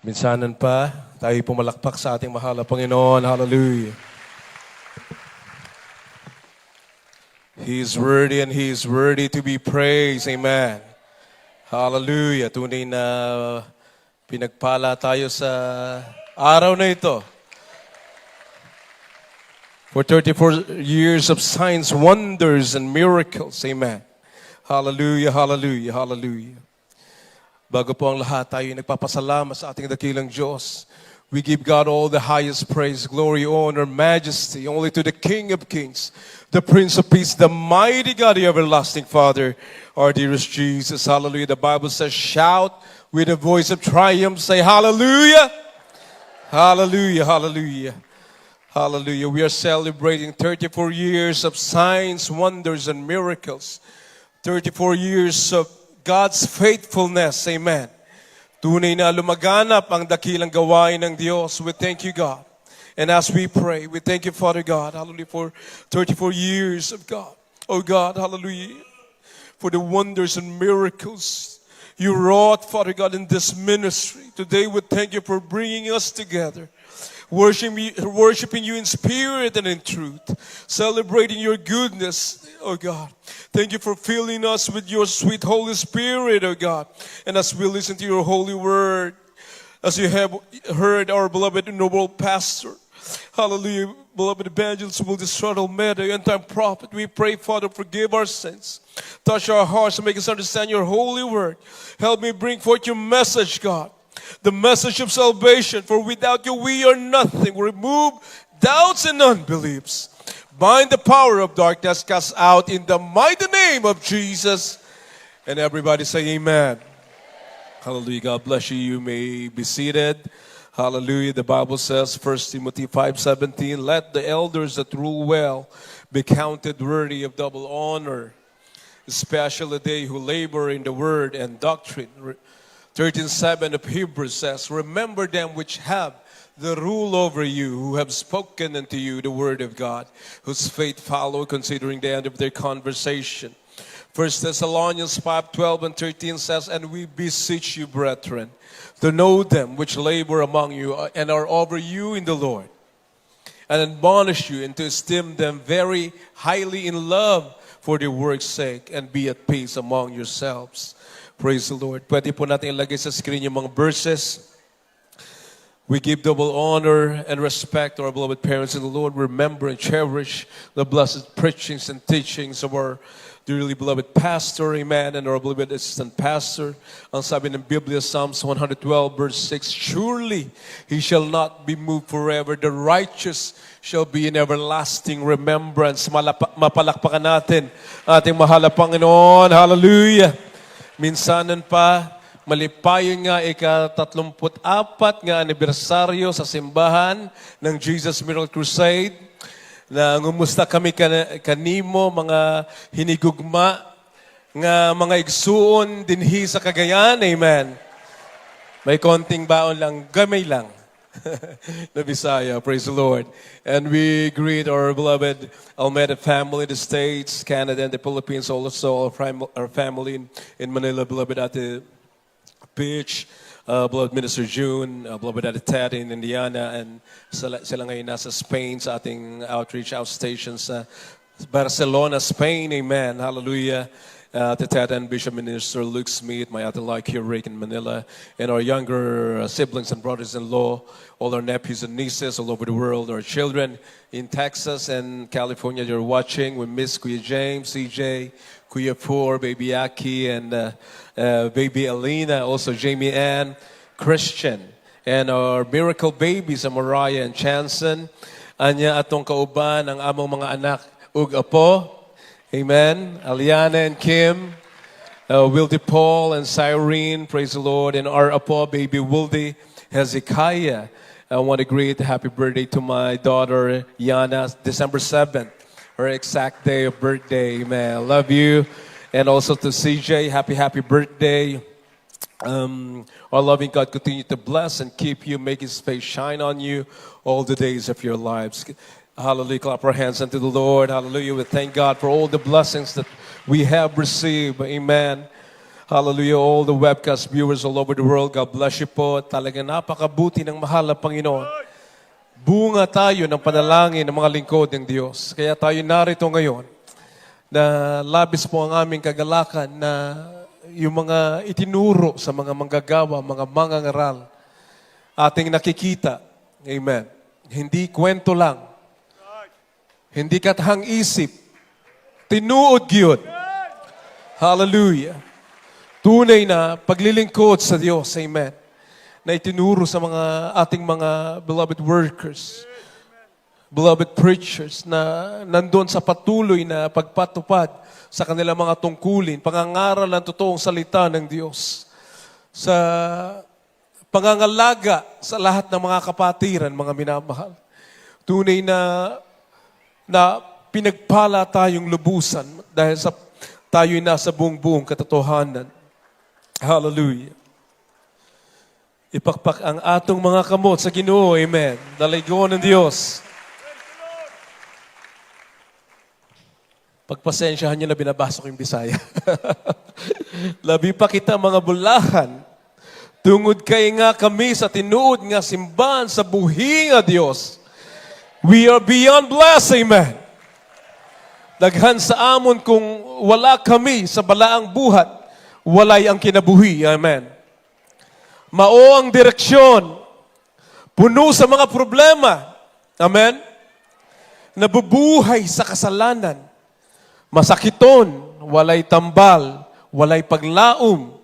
Minsanan pa, tayo pumalakpak sa ating mahal na Panginoon. Hallelujah. He is worthy and He is worthy to be praised. Amen. Hallelujah. Tunay na pinagpala tayo sa araw na ito. For 34 years of signs, wonders, and miracles. Amen. Hallelujah, hallelujah, hallelujah. Bago po ang lahat, tayo nagpapasalamat sa ating dakilang Diyos. We give God all the highest praise, glory, honor, majesty, only to the King of Kings, the Prince of Peace, the mighty God, the everlasting Father, our dearest Jesus. Hallelujah. The Bible says, shout with a voice of triumph, say hallelujah. Hallelujah, hallelujah. Hallelujah. We are celebrating 34 years of signs, wonders, and miracles. 34 years of God's faithfulness. Amen. Tunay na lumaganap ang dakilang gawain ng Diyos. We thank you, God. And as we pray, we thank you, Father God, hallelujah, for 34 years of God. Oh God, hallelujah, for the wonders and miracles you wrought, Father God, in this ministry. Today we thank you for bringing us together. Worshiping you in spirit and in truth. Celebrating your goodness, oh God. Thank you for filling us with your sweet Holy Spirit, oh God. And as we listen to your holy word, as you have heard our beloved and noble pastor, hallelujah, beloved evangelist, will destroy Almeida, end-time prophet, we pray, Father, forgive our sins. Touch our hearts and make us understand your holy word. Help me bring forth your message, God. The message of salvation, for without you we are nothing. Remove doubts and unbeliefs. Bind the power of darkness, cast out in the mighty name of Jesus. And everybody say amen. Hallelujah. God bless you. You may be seated. Hallelujah. The Bible says, 1 Timothy 5:17, let the elders that rule well be counted worthy of double honor, especially they who labor in the word and doctrine. 13:7 of Hebrews says, remember them which have the rule over you, who have spoken unto you the word of God, whose faith follow, considering the end of their conversation. 1 Thessalonians 5:12 and 13 says, and we beseech you, brethren, to know them which labor among you and are over you in the Lord, and admonish you, and to esteem them very highly in love for their work's sake, and be at peace among yourselves. Praise the Lord. Pwede po natin ilagay sa screen yung mga verses. We give double honor and respect to our beloved parents in the Lord. Remember and cherish the blessed preachings and teachings of our dearly beloved pastor, amen, and our beloved assistant pastor. Ang sabi ng Biblia, Psalms 112 verse 6, surely he shall not be moved forever. The righteous shall be in everlasting remembrance. Mapalakpakan natin ating mahal na Panginoon. Hallelujah. Minsanan pa, malipayon nga ika-34 nga anibersaryo sa simbahan ng Jesus Miracle Crusade, na ngumusta kami kanimo mga hinigugma nga mga igsuon dinhi sa Cagayan. Amen. May konting baon lang, gamay lang na Bisaya. Praise the Lord. And we greet our beloved Almeida family, the States, Canada, and the Philippines, also our family in Manila, beloved Ate Peach, beloved Minister June, beloved Ate Ted in Indiana, and sila ngayon nasa Spain sa ating outreach outstation sa Barcelona, Spain. Amen. Hallelujah. Ate Ted and Bishop Minister Luke Smith, my Ate Like here, Rick in Manila, and our younger siblings and brothers-in-law, all our nephews and nieces all over the world, our children in Texas and California, you're watching. We miss Kuya James, CJ, Kuya Four, Baby Aki, and Baby Alina, also Jamie Ann, Christian, and our miracle babies, Mariah and Chanson. Anya atong kauban ang among mga anak ug apo. Amen. Aliana and Kim, Wildy Paul and Cyrene, praise the Lord, and our apo, baby Wildy Hezekiah. I want to greet happy birthday to my daughter Yana, December 7th, her exact day of birthday. Amen. I love you. And also to CJ, happy birthday. Our loving God continue to bless and keep you, make His face shine on you all the days of your lives. Hallelujah. Clap our hands unto the Lord. Hallelujah. We thank God for all the blessings that we have received. Amen. Hallelujah. All the webcast viewers all over the world, God bless you po. Talagang napakabuti ng mahal na Panginoon. Bunga tayo ng panalangin ng mga lingkod ng Diyos. Kaya tayo narito ngayon na labis po ang aming kagalakan na yung mga itinuro sa mga manggagawa, mga mangangaral, ating nakikita. Amen. Hindi kwento lang. Hindi katahang isip. Tinuod yun. Hallelujah. Tunay na paglilingkod sa Diyos. Amen. Na itinuro sa mga ating mga beloved workers, beloved preachers na nandun sa patuloy na pagpatupad sa kanilang mga tungkulin, pangangaral ng totoong salita ng Diyos, sa pangangalaga sa lahat ng mga kapatiran, mga minamahal. Tunay na pinagpala tayong lubusan dahil sa tayo'y nasa buong katotohanan. Hallelujah. Ipakpak ang atong mga kamot sa Ginoo. Amen. Dalagon ng Diyos. Pagpasensyahan niyo na binabasa ko yung Bisaya. Labi pa kita mga bulahan. Tungod kay nga kami sa tinuod nga simbahan sa buhi nga Diyos. We are beyond blessed. Amen. Daghan sa amon kung wala kami sa balaang buhat, walay ang kinabuhi. Amen. Mao ang direksyon. Puno sa mga problema. Amen. Nabubuhay sa kasalanan. Masakiton, walay tambal, walay paglaom.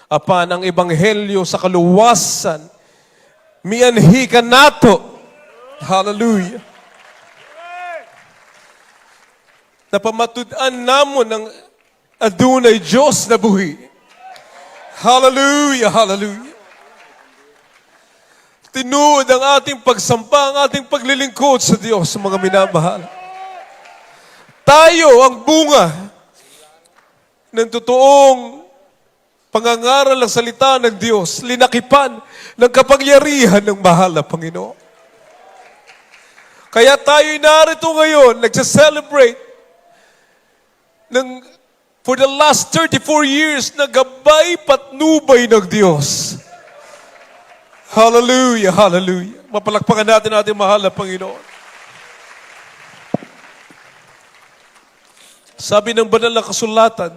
Apan ang ebanghelyo sa kaluwasan, mianhi ka nato. Hallelujah. Napamatud-an namon ng adunay Diyos na buhi. Hallelujah, hallelujah. Tinuod ang ating pagsampa, ang ating paglilingkod sa Diyos, mga minamahal. Tayo ang bunga ng totoong pangangaral ng salita ng Diyos, linakipan ng kapangyarihan ng mahal na Panginoon. Kaya tayo'y narito ngayon, nagsa-celebrate for the last 34 years na gabay patnubay ng Diyos. Hallelujah, hallelujah. Mapalakpakan natin ating mahal na Panginoon. Sabi ng banal na kasulatan,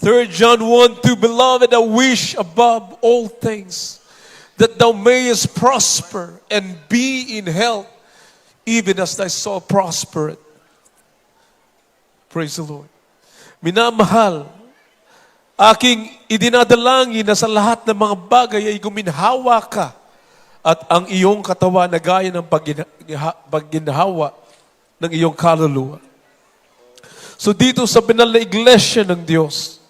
3 John 1:2, Beloved, I wish above all things that thou mayest prosper and be in health, even as thy soul prospereth. Praise the Lord. Minamahal, aking idinadalangin na sa lahat ng mga bagay ay guminhawa ka at ang iyong katawan na gaya ng pagginhawa ng iyong kaluluwa. So dito sa banal na iglesia ng Diyos,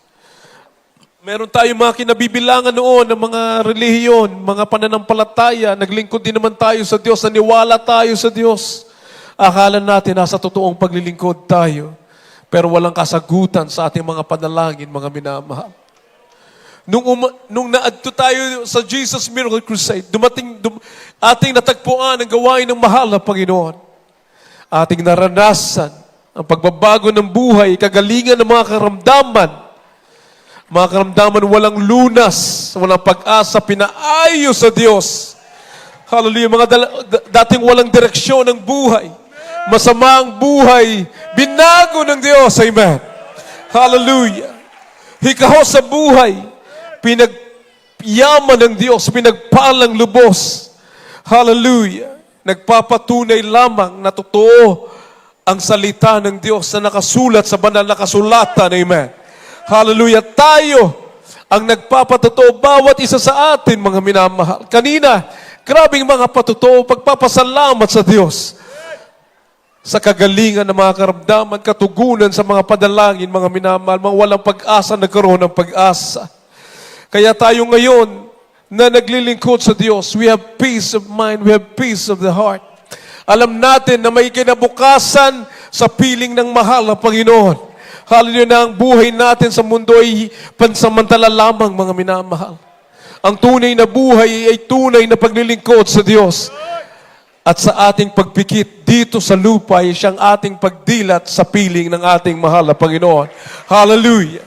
meron tayong mga kinabibilangan noon ng mga relihiyon, mga pananampalataya, naglingkod din naman tayo sa Diyos, naniwala tayo sa Diyos. Akala natin nasa totoong paglilingkod tayo, pero walang kasagutan sa ating mga panalangin, mga minamahal. Nung naadto tayo sa Jesus Miracle Crusade, ating natagpuan ang gawain ng mahal na Panginoon. Ating naranasan ang pagbabago ng buhay, kagalingan ng mga karamdaman. Mga karamdaman walang lunas, walang pag-asa, pinaayos sa Diyos. Hallelujah. Mga dating walang direksyon ng buhay. Masama ang buhay, binago ng Diyos. Amen. Hallelujah. Hikaho sa buhay, pinagyaman ng Diyos, pinagpalang lubos. Hallelujah. Nagpapatunay lamang na totoo ang salita ng Diyos na nakasulat sa banal na kasulatan. Amen. Hallelujah. Tayo ang nagpapatotoo bawat isa sa atin, mga minamahal. Kanina, grabing mga patotoo, pagpapasalamat sa Diyos sa kagalingan ng mga karamdaman, katugunan sa mga padalangin, mga minamahal, mga walang pag-asa, nagkaroon ng pag-asa. Kaya tayo ngayon na naglilingkod sa Diyos, we have peace of mind, we have peace of the heart. Alam natin na may kinabukasan sa piling ng mahal na Panginoon. Hallelujah, na ang buhay natin sa mundo ay pansamantala lamang, mga minamahal. Ang tunay na buhay ay tunay na paglilingkod sa Diyos. At sa ating pagpikit dito sa lupa ay siyang ating pagdilat sa piling ng ating mahal na Panginoon. Hallelujah.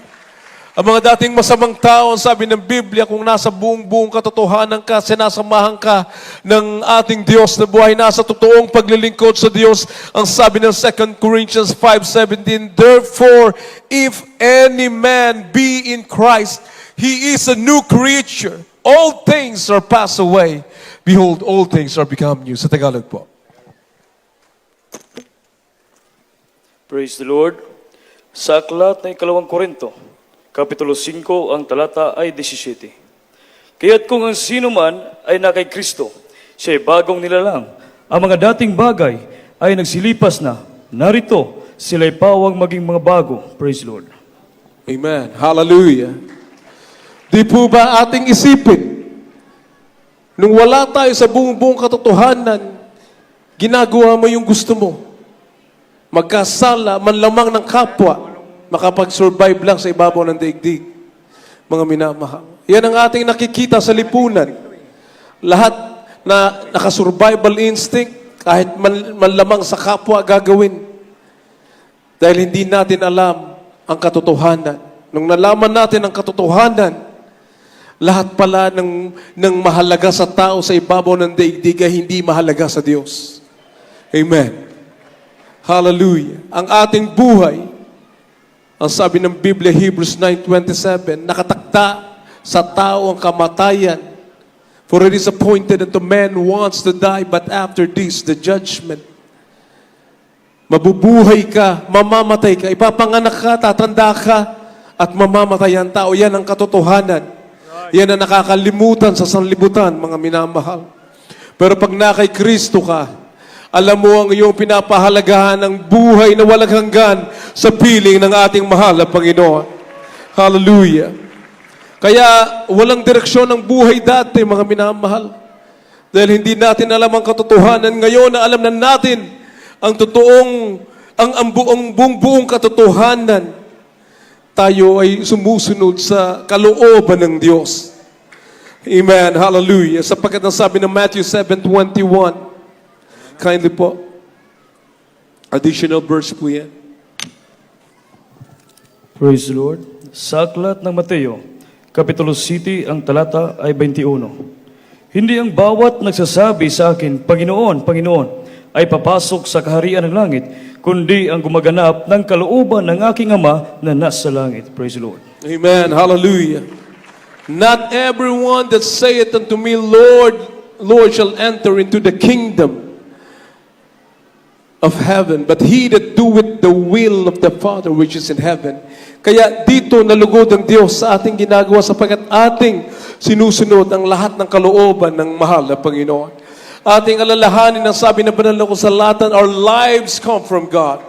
Ang mga dating masamang tao, ang sabi ng Biblia, kung nasa buong katotohanan ka, sinasamahan ka ng ating Diyos na buhay, nasa totoong paglilingkod sa Diyos, ang sabi ng 2 Corinthians 5:17, therefore, if any man be in Christ, he is a new creature. All things are passed away. Behold, all things are become new. Sa Tagalog po. Praise the Lord. Sa aklat ng 2 Korinto, Kapitulo 5, ang talata ay 17. Kaya't kung ang sino man ay na kay Kristo, siya ay bagong nilalang. Ang mga dating bagay ay nagsilipas na. Narito, sila'y pawang maging mga bago. Praise the Lord. Amen. Hallelujah. Di po ba ating isipin, nung wala tayo sa buong katotohanan, ginagawa mo yung gusto mo. Magkasala, manlamang ng kapwa, makapag-survive lang sa ibabaw ng daigdig. Mga minamahal. Yan ang ating nakikita sa lipunan. Lahat na naka-survival instinct, kahit manlamang sa kapwa gagawin. Dahil hindi natin alam ang katotohanan. Nung nalaman natin ang katotohanan, lahat pala ng mahalaga sa tao sa ibabaw ng daigdig ay hindi mahalaga sa Diyos. Amen. Hallelujah. Ang ating buhay, ang sabi ng Biblia, Hebrews 9:27, nakatakda sa tao ang kamatayan. For it is appointed unto man once to die, but after this, the judgment. Mabubuhay ka, mamamatay ka, ipapanganak ka, tatanda ka, at mamamatay ang tao. Yan ang katotohanan. Yan ang nakakalimutan sa sanlibutan, mga minamahal. Pero pag na kay Kristo ka, alam mo ang iyong pinapahalagahan ng buhay na walang hanggan sa piling ng ating mahal na Panginoon. Hallelujah. Kaya walang direksyon ng buhay dati, mga minamahal. Dahil hindi natin alam ang katotohanan. Ngayon na alam na natin ang totoong, ang buong katotohanan, tayo ay sumusunod sa kalooban ng Diyos. Amen. Hallelujah. Sapagkat ang sabi ng Matthew 7:21, kindly po. Additional verse po yan. Praise the Lord. Sa aklat ng Mateo, Kapitulo 7, ang talata ay 21. Hindi ang bawat nagsasabi sa akin, Panginoon, Panginoon, ay papasok sa kaharian ng langit, kundi ang gumaganap ng kalooban ng aking Ama na nasa langit. Praise the Lord. Amen. Hallelujah. Not everyone that saith unto me, Lord, Lord, shall enter into the kingdom of heaven, but he that doeth the will of the Father which is in heaven. Kaya dito nalugod ang Diyos sa ating ginagawa sapagkat ating sinusunod ang lahat ng kalooban ng mahal na Panginoon. Ating alalahanin ang sabi ng banal na kasulatan, our lives come from God.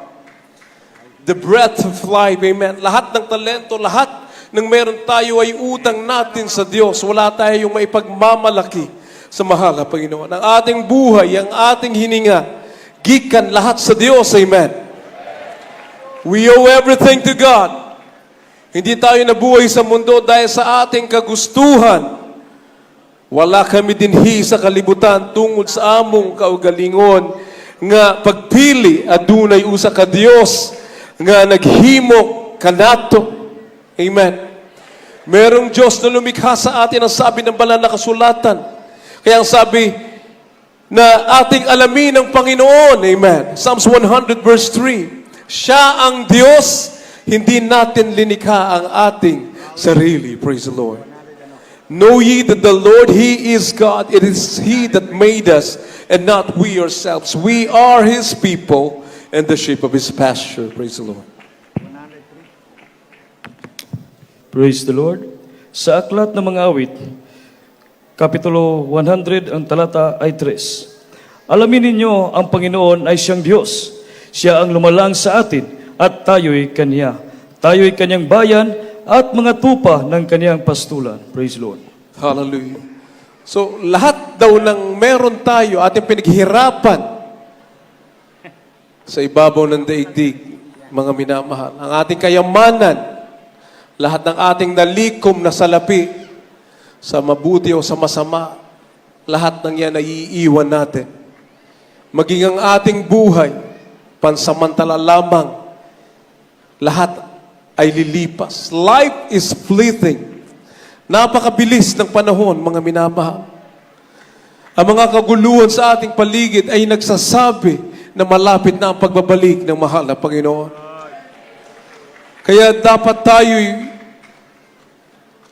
The breath of life, amen. Lahat ng talento, lahat ng meron tayo ay utang natin sa Diyos. Wala tayong maipagmamalaki sa mahal na Panginoon. Ang ating buhay, ang ating hininga, gikan lahat sa Diyos. Amen. We owe everything to God. Hindi tayo nabuhay sa mundo dahil sa ating kagustuhan. Wala kami dinhi sa kalibutan tungod sa among kaugalingon nga pagpili adunay usa ka Dios nga naghimo kanato. Amen. Merong Diyos na lumikha sa atin ang sabi ng banal na kasulatan. Kaya ang sabi na ating alamin ng Panginoon. Amen. Psalms 100 verse 3. Siya ang Diyos, hindi natin linikha ang ating sarili. Praise the Lord. Know ye that the Lord, He is God. It is He that made us and not we ourselves. We are His people and the sheep of His pasture. Praise the Lord. Praise the Lord. Sa aklat ng mga awit, Kapitulo 100, ang talata ay 3. Alamin ninyo, ang Panginoon ay siyang Diyos. Siya ang lumalang sa atin at tayo'y Kanya. Tayo'y Kanyang bayan at mga tupa ng Kanyang pastulan. Praise the Lord. Hallelujah. So, lahat daw ng meron tayo, ating pinaghirapan sa ibabaw ng daigdig, mga minamahal. Ang ating kayamanan, lahat ng ating nalikom na salapi, sa mabuti o sa masama, lahat ng yan ay iiwan natin. Maging ang ating buhay, pansamantala lamang, lahat ay lilipas. Life is fleeting. Napakabilis ng panahon, mga minamahal. Ang mga kaguluhan sa ating paligid ay nagsasabi na malapit na ang pagbabalik ng mahal na Panginoon. Kaya dapat tayo'y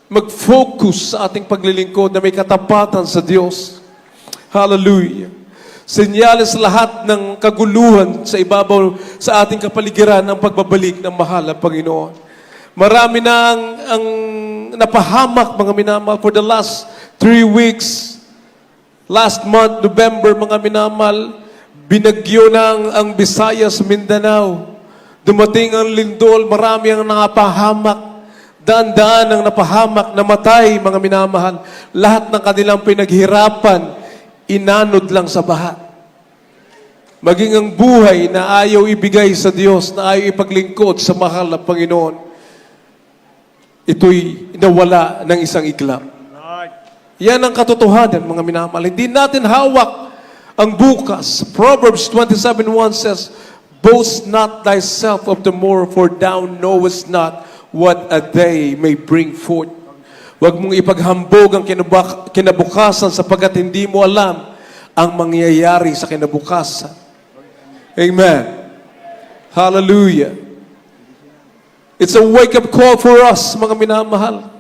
mag-focus sa ating paglilingkod na may katapatan sa Diyos. Hallelujah. Senyales lahat ng kaguluhan sa ibabaw sa ating kapaligiran ng pagbabalik ng mahal na Panginoon. Marami na ang napahamak, mga minamahal, for the last 3 weeks. Last month, November, mga minamahal, binagyo na ang Visayas, Mindanao. Dumating ang lindol, marami ang napahamak. Daan-daan ang napahamak, namatay, mga minamahal. Lahat ng kanilang pinaghirapan, inanod lang sa baha. Maging ang buhay na ayaw ibigay sa Diyos, na ayaw ipaglingkod sa mahal na Panginoon, ito'y nawala ng isang iglap. Yan ang katotohanan, mga minamahal. Hindi natin hawak ang bukas. Proverbs 27:1 says, "Boast not thyself of tomorrow, for thou knowest not what a day may bring forth." Huwag mong ipaghambog ang kinabukasan sapagkat hindi mo alam ang mangyayari sa kinabukasan. Amen. Hallelujah. It's a wake-up call for us, mga minamahal.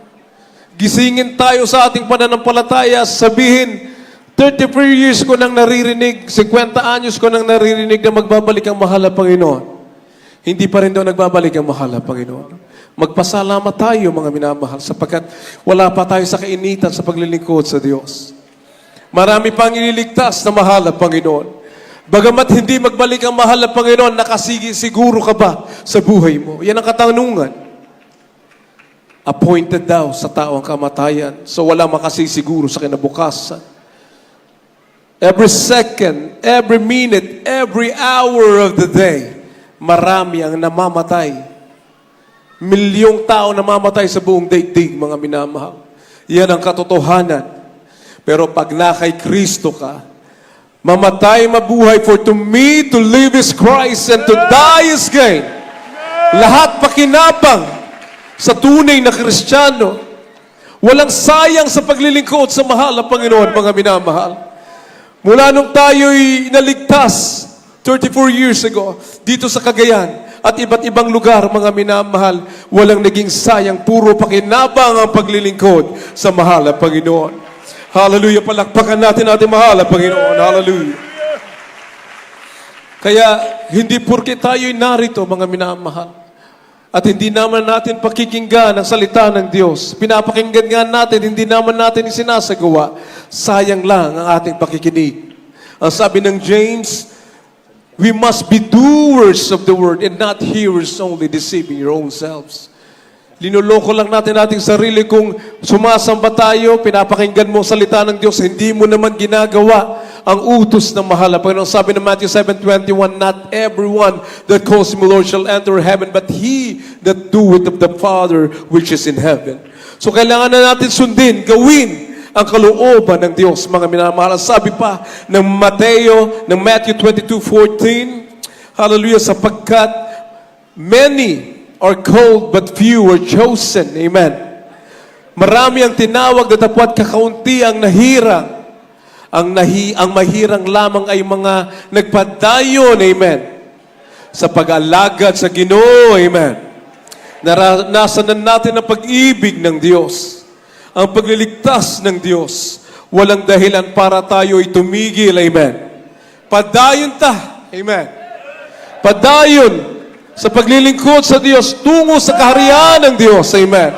Gisingin tayo sa ating pananampalataya, sabihin, 33 years ko nang naririnig, 50 anyos ko nang naririnig na magbabalik ang mahal na Panginoon. Hindi pa rin daw nagbabalik ang mahal na Panginoon. Magpasalamat tayo, mga minamahal, sapagkat wala pa tayo sa kainitan sa paglilingkod sa Diyos. Marami pang iniligtas na mahal na Panginoon. Bagamat hindi magbalik ang mahal na Panginoon, nakasiguro ka ba sa buhay mo? Yan ang katanungan. Appointed daw sa tao ang kamatayan, so wala makasisiguro sa kinabukasan. Every second, every minute, every hour of the day, marami ang namamatay. Milyong tao namamatay sa buong daigdig, mga minamahal. Yan ang katotohanan. Pero pag na kay Kristo ka, mamatay, mabuhay, for to me to live is Christ and to die is gain. Lahat pakinabang sa tunay na Kristiyano. Walang sayang sa paglilingkod sa mahal na Panginoon, mga minamahal. Mula nung tayo'y naligtas 34 years ago dito sa Cagayan at iba't ibang lugar, mga minamahal, walang naging sayang, puro pakinabang ang paglilingkod sa mahal na Panginoon. Hallelujah, palakpakan natin ating mahal na Panginoon. Hallelujah. Kaya hindi porke tayo'y narito, mga minamahal, at hindi naman natin pakikinggan ang salita ng Diyos, pinapakinggan nga natin, hindi naman natin isinasagawa, sayang lang ang ating pakikinig. Ang sabi ng James, we must be doers of the word and not hearers only, deceiving your own selves. Linuloko lang natin ating sarili kung sumasamba tayo, pinapakinggan mo ang salita ng Diyos, hindi mo naman ginagawa ang utos ng mahal na Panginoon. Sabi ng Matthew 7:21, not everyone that calls him Lord shall enter heaven, but he that doeth of the Father which is in heaven. So kailangan na natin sundin, gawin ang kalooban ng Diyos, mga minamahal. Sabi pa ng Matthew 22:14, hallelujah, sapagkat many are called but few are chosen. Amen. Marami ang tinawag na tapwat kakaunti ang nahirang. Ang mahirang lamang ay mga nagpadayon. Amen. Sa pag-alagad sa Ginoo. Amen. Naranasan na natin ang pag-ibig ng Diyos. Ang pagliligtas ng Diyos. Walang dahilan para tayo ay tumigil. Amen. Padayon ta. Amen. Padayon sa paglilingkod sa Diyos, tungo sa kaharian ng Diyos. Amen.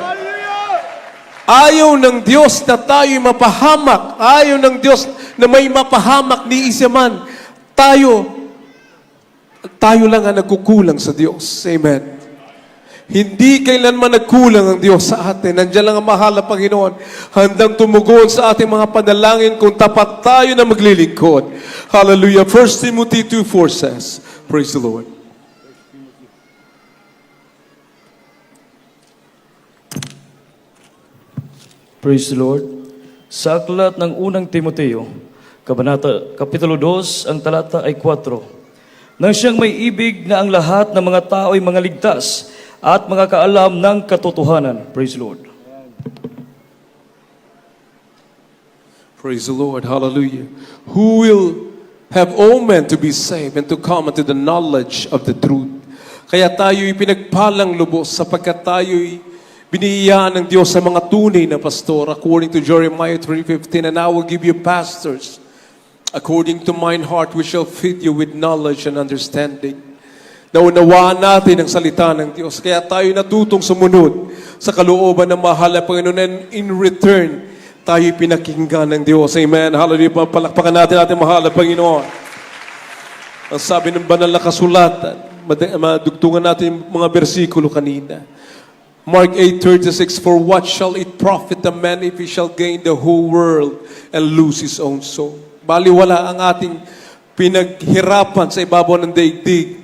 Ayaw ng Diyos na tayo'y mapahamak. Ayaw ng Diyos na may mapahamak ni isa man. Tayo lang ang nagkukulang sa Diyos. Amen. Hindi kailanman nagkulang ang Diyos sa atin. Nandiyan lang ang mahal na Panginoon. Handang tumugon sa ating mga panalangin kung tapat tayo na maglilingkod. Hallelujah. 1 Timothy 2:4 says, praise the Lord. Praise the Lord. Sa aklat ng unang Timoteo, Kapitulo 2, ang talata ay 4. Nang siyang may ibig na ang lahat ng mga tao ay mga ligtas at mga kaalam ng katotohanan. Praise the Lord. Praise the Lord. Hallelujah. Who will have all men to be saved and to come unto the knowledge of the truth. Kaya tayo'y pinagpalang lubos sapagkat tayo'y biniyayaan ng Diyos sa mga tunay na pastor according to Jeremiah 3:15, and I will give you pastors according to mine heart, which shall feed you with knowledge and understanding. Naunawaan natin ang salita ng Diyos. Kaya tayo natutong sumunod sa kalooban ng mahal na Panginoon, and in return, tayo'y pinakinggan ng Diyos. Amen. Hallelujah. Palakpakan natin ating mahal na Panginoon. Ang sabi ng banal na kasulatan, madugtungan natin yung mga bersikulo kanina. Mark 8:36, for what shall it profit a man if he shall gain the whole world and lose his own soul? Baliwala ang ating pinaghirapan sa ibabaw ng daigdig.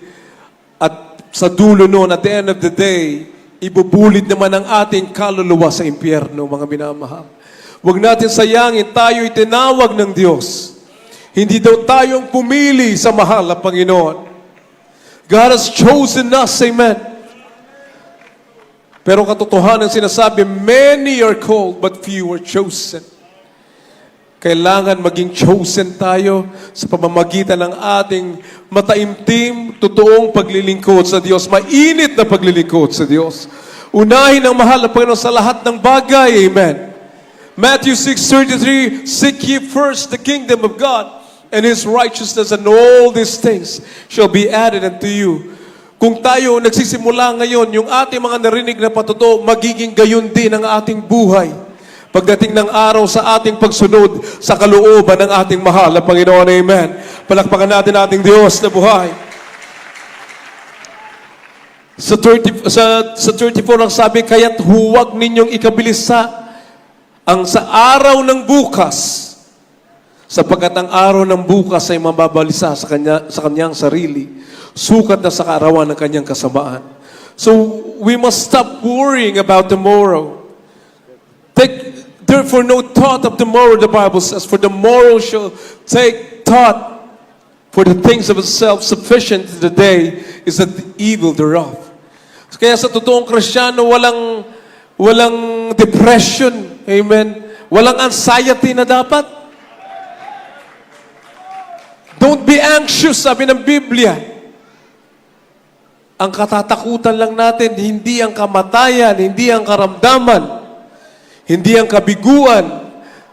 At sa dulo noon, at the end of the day, ibubulit naman ang ating kaluluwa sa impyerno, mga minamahal. Huwag natin sayangin, tayo'y tinawag ng Diyos. Hindi daw tayong pumili sa mahal na Panginoon. God has chosen us, amen. Pero katotohanan sinasabi, many are called, but few are chosen. Kailangan maging chosen tayo sa pamamagitan ng ating mataimtim, totoong paglilingkod sa Diyos, mainit na paglilingkod sa Diyos. Unahin ang mahal na Panginoon sa lahat ng bagay, amen. Matthew 6:33, seek ye first the kingdom of God and His righteousness, and all these things shall be added unto you. Kung tayo nagsisimula ngayon, yung ating mga narinig na patotoo, magiging gayon din ang ating buhay. Pagdating ng araw sa ating pagsunod sa kalooban ng ating mahal na Panginoon, amen. Palakpakan natin ating Diyos na buhay. Sa 34 ang sabi, kaya't huwag ninyong ikabilisa ang sa araw ng bukas, sapagkat ang araw ng bukas ay mababalisa sa kanyang sarili, sukat na sa kaarawan ng kanyang kasamaan. So, we must stop worrying about tomorrow. Take, therefore, no thought of tomorrow, the Bible says, for tomorrow shall take thought for the things of itself. Sufficient the day is the evil thereof. Kaya sa totoong Kristiyano, walang depression. Amen. Walang anxiety na dapat. Don't be anxious, sabi ng Biblia. Ang katatakutan lang natin, hindi ang kamatayan, hindi ang karamdaman, hindi ang kabiguan.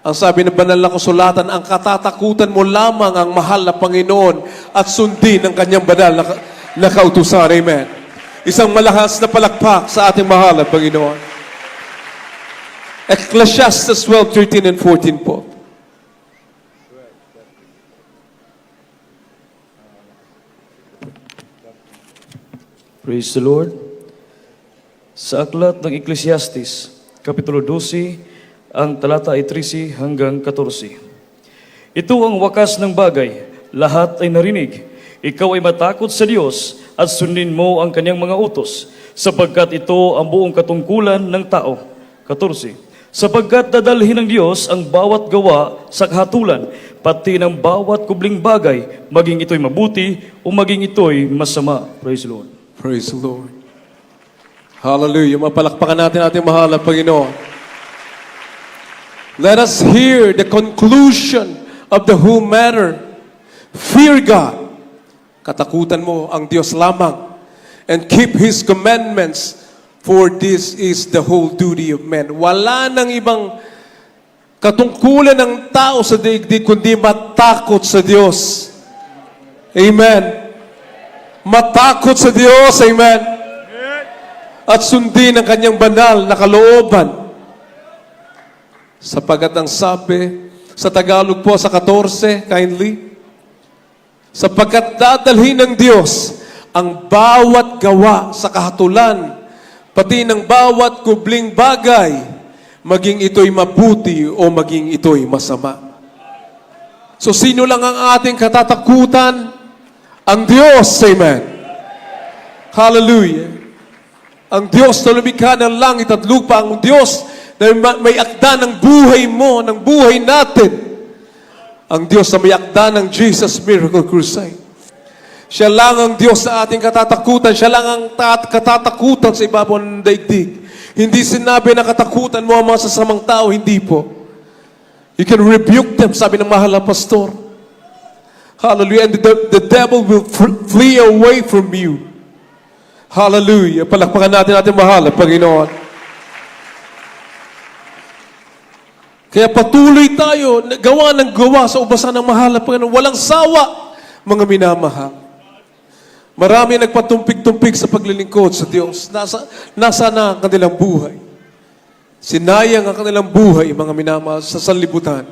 Ang sabi ng banal na kasulatan, ang katatakutan mo lamang ang mahal na Panginoon at sundin ang kanyang banal na kautusan. Amen. Isang malakas na palakpak sa ating mahal na Panginoon. Ecclesiastes 12:13 and 14 po. Praise the Lord. Sa aklat ng Ecclesiastes, Kapitulo 12, ang talata ay 13 hanggang 14. Ito ang wakas ng bagay, lahat ay narinig. Ikaw ay matakot sa Diyos at sundin mo ang kanyang mga utos, sapagkat ito ang buong katungkulan ng tao. 14. Sapagkat dadalhin ng Diyos ang bawat gawa sa kahatulan, pati ng bawat kubling bagay, maging ito'y mabuti o maging ito'y masama. Praise the Lord. Praise the Lord. Hallelujah. Mapalakpakan natin ating mahal na Panginoon. Let us hear the conclusion of the whole matter. Fear God. Katakutan mo ang Diyos lamang. And keep His commandments, for this is the whole duty of men. Wala nang ibang katungkulan ng tao sa daigdig kundi matakot sa Diyos. Amen. Matakot sa Diyos, amen. At sundin ang kanyang banal na kalooban. Sapagat ang sabi, sa Tagalog po sa 14, kindly, sapagkat dadalhin ng Diyos ang bawat gawa sa kahatulan, pati ng bawat kubling bagay, maging ito'y mabuti o maging ito'y masama. So sino lang ang ating katatakutan? Ang Diyos, amen. Hallelujah. Ang Diyos na lumikha ng langit at lupa, ang Diyos na may akda ng buhay mo, ng buhay natin. Ang Diyos na may akda ng Jesus Miracle Crusade. Siya lang ang Diyos sa ating katatakutan. Siya lang ang katatakutan sa ibabaw ng daigdig. Hindi sinabi na katakutan mo ang mga sasamang tao. Hindi po. You can rebuke them, sabi ng mahal na pastor. Hallelujah. And the devil will flee away from you. Hallelujah. Palakpakan natin mahal na Panginoon. Kaya patuloy tayo, gawa ng gawa sa ubasan ng mahal na Panginoon. Walang sawa, mga minamahal. Marami nagpatumpik-tumpik sa paglilingkod sa Diyos. Nasa na ang kanilang buhay. Sinayang ang kanilang buhay, mga minamahal, sa sanlibutan.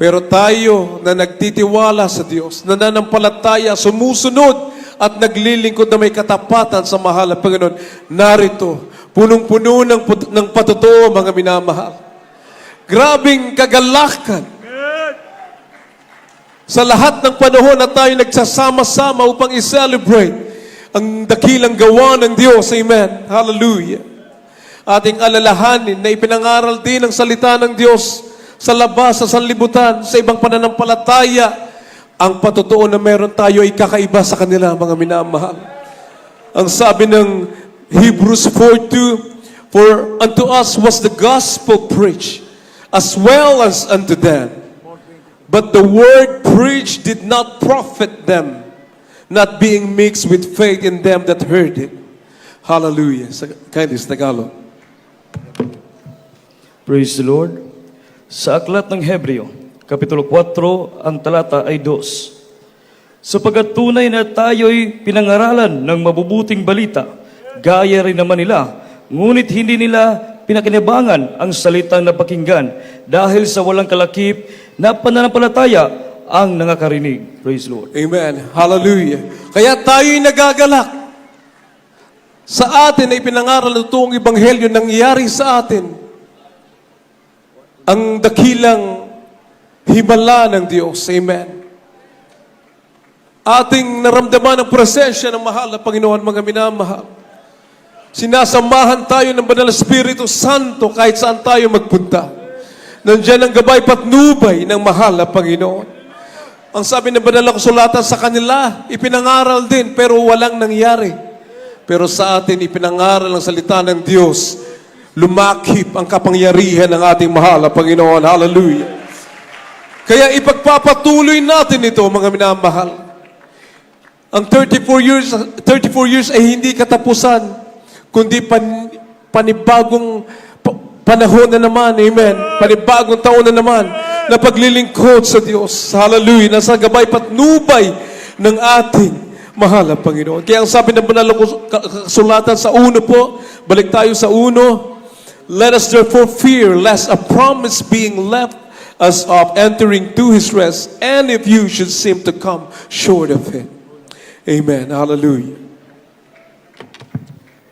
Pero tayo na nagtitiwala sa Diyos, nananampalataya, sumusunod, at naglilingkod na may katapatan sa mahal na Panginoon, narito, punong-puno ng patotoo, mga minamahal. Grabing kagalakan sa lahat ng panahon na tayo nagsasama-sama upang i-celebrate ang dakilang gawa ng Diyos. Amen. Hallelujah. Ating alalahanin na ipinangaral din ang salita ng Diyos sa labas, sa sanlibutan, sa ibang pananampalataya, ang patotoo na meron tayo ay kakaiba sa kanila, mga minamahal. Ang sabi ng Hebrews 4:2, "For unto us was the gospel preached, as well as unto them. But the word preached did not profit them, not being mixed with faith in them that heard it." Hallelujah. Kindness, Tagalog. Praise the Lord. Sa aklat ng Hebreo, Kapitulo 4, ang talata ay 2. Sapagkat tunay na tayo'y pinangaralan ng mabubuting balita, gaya rin naman nila, ngunit hindi nila pinakinabangan ang salitang napakinggan dahil sa walang kalakip na pananampalataya ang nangakarinig. Praise the Lord. Amen. Hallelujah. Kaya tayo'y nagagalak. Sa atin ay pinangaral itong ebanghelyo nangyari sa atin. Ang dakilang himala ng Diyos. Amen. Ating naramdaman ang presensya ng mahal na Panginoon, mga minamahal. Sinasamahan tayo ng Banal na Espiritu Santo kahit saan tayo magpunta. Nandiyan ang gabay patnubay ng mahal na Panginoon. Ang sabi ng Banal na Kasulatan sa kanila, ipinangaral din pero walang nangyari. Pero sa atin, ipinangaral ang salita ng Diyos. Lumakip ang kapangyarihan ng ating mahal na Panginoon. Hallelujah. Kaya ipagpapatuloy natin ito, mga minamahal. Ang 34 years ay hindi katapusan, kundi panibagong panahon na naman. Amen. Panibagong taon na naman na paglilingkod sa Diyos. Hallelujah. Nasa gabay patnubay ng ating mahal na Panginoon. Kaya ang sabi ng Banal na Kasulatan sa 1 po, balik tayo sa 1, "Let us therefore fear, lest a promise being left us of entering to His rest, and if you should seem to come short of it." Amen. Hallelujah.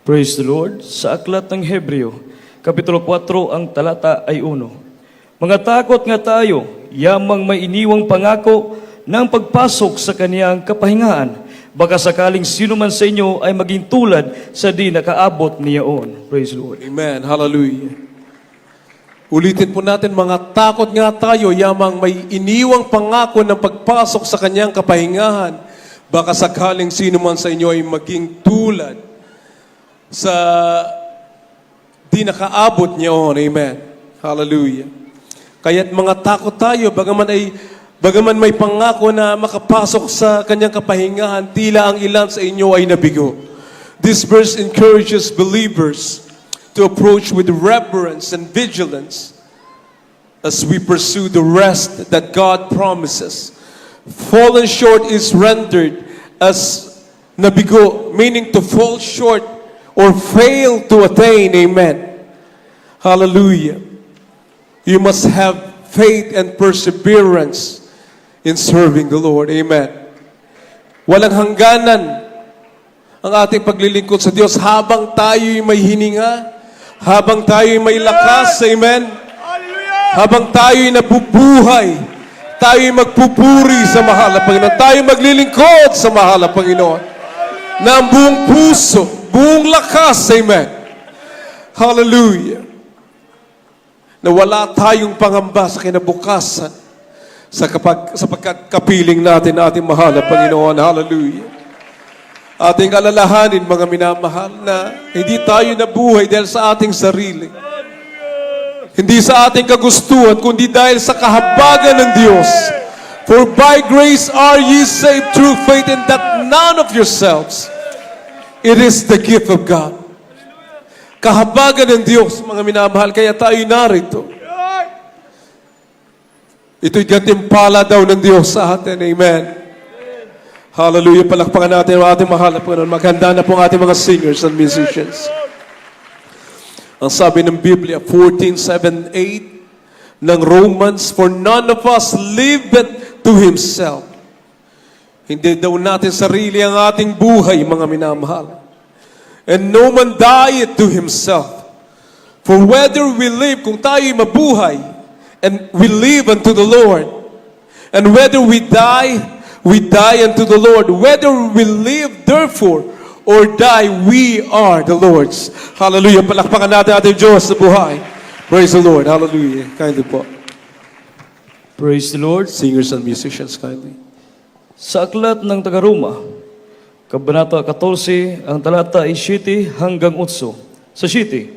Praise the Lord. Sa aklat ng Hebreo, Kapitulo 4, ang talata ay 1. "Mga takot nga tayo, yamang may iniwang pangako ng pagpasok sa kaniyang kapahingahan. Baka sakaling sino man sa inyo ay maging tulad sa di nakaabot niyaon." Praise the Lord. Amen. Hallelujah. Ulitin po natin, mga takot nga tayo, yamang may iniwang pangako ng pagpasok sa kanyang kapahingahan. Baka sakaling sino man sa inyo ay maging tulad sa di nakaabot niyaon. Amen. Hallelujah. Kaya't mga takot tayo, bagaman may pangako na makapasok sa kanyang kapahingahan, tila ang ilan sa inyo ay nabigo. This verse encourages believers to approach with reverence and vigilance as we pursue the rest that God promises. Fallen short is rendered as nabigo, meaning to fall short or fail to attain. Amen. Hallelujah. You must have faith and perseverance in serving the Lord. Amen. Walang hangganan ang ating paglilingkod sa Diyos habang tayo'y may hininga, habang tayo'y may lakas. Amen. Habang tayo'y nabubuhay, tayo'y magpupuri sa mahal na Panginoon. Tayo'y maglilingkod sa mahal na Panginoon na ang buong puso, buong lakas. Amen. Hallelujah. Na wala tayong pangamba sa kinabukasan sapagkat kapiling natin na ating mahal na Panginoon. Hallelujah. Ating alalahanin, mga minamahal, na hindi tayo nabuhay dahil sa ating sarili. Hindi sa ating kagustuhan, kundi dahil sa kahabagan ng Diyos. For by grace are ye saved through faith, and that none of yourselves. It is the gift of God. Kahabagan ng Diyos, mga minamahal, kaya tayo narito. Ito'y gantimpala daw ng Diyos sa atin. Amen. Hallelujah. Palakpakan natin ang ating mahal na Panginoon. Maghanda na po ang ating mga singers and musicians. Ang sabi ng Biblia, 14:7-8 ng Romans, for none of us liveth to himself. Hindi daw natin sarili ang ating buhay, mga minamahal. And no man dieth to himself. For whether we live, kung tayo'y mabuhay, and we live unto the Lord. And whether we die unto the Lord. Whether we live, therefore, or die, we are the Lord's. Hallelujah. Palakpakan natin ating Diyos sa buhay. Praise the Lord. Hallelujah. Kindly po. Praise the Lord. Singers and musicians, kindly. Sa aklat ng taga-Roma, Kabanata 14, ang talata ay 7 hanggang 8. Sa 7,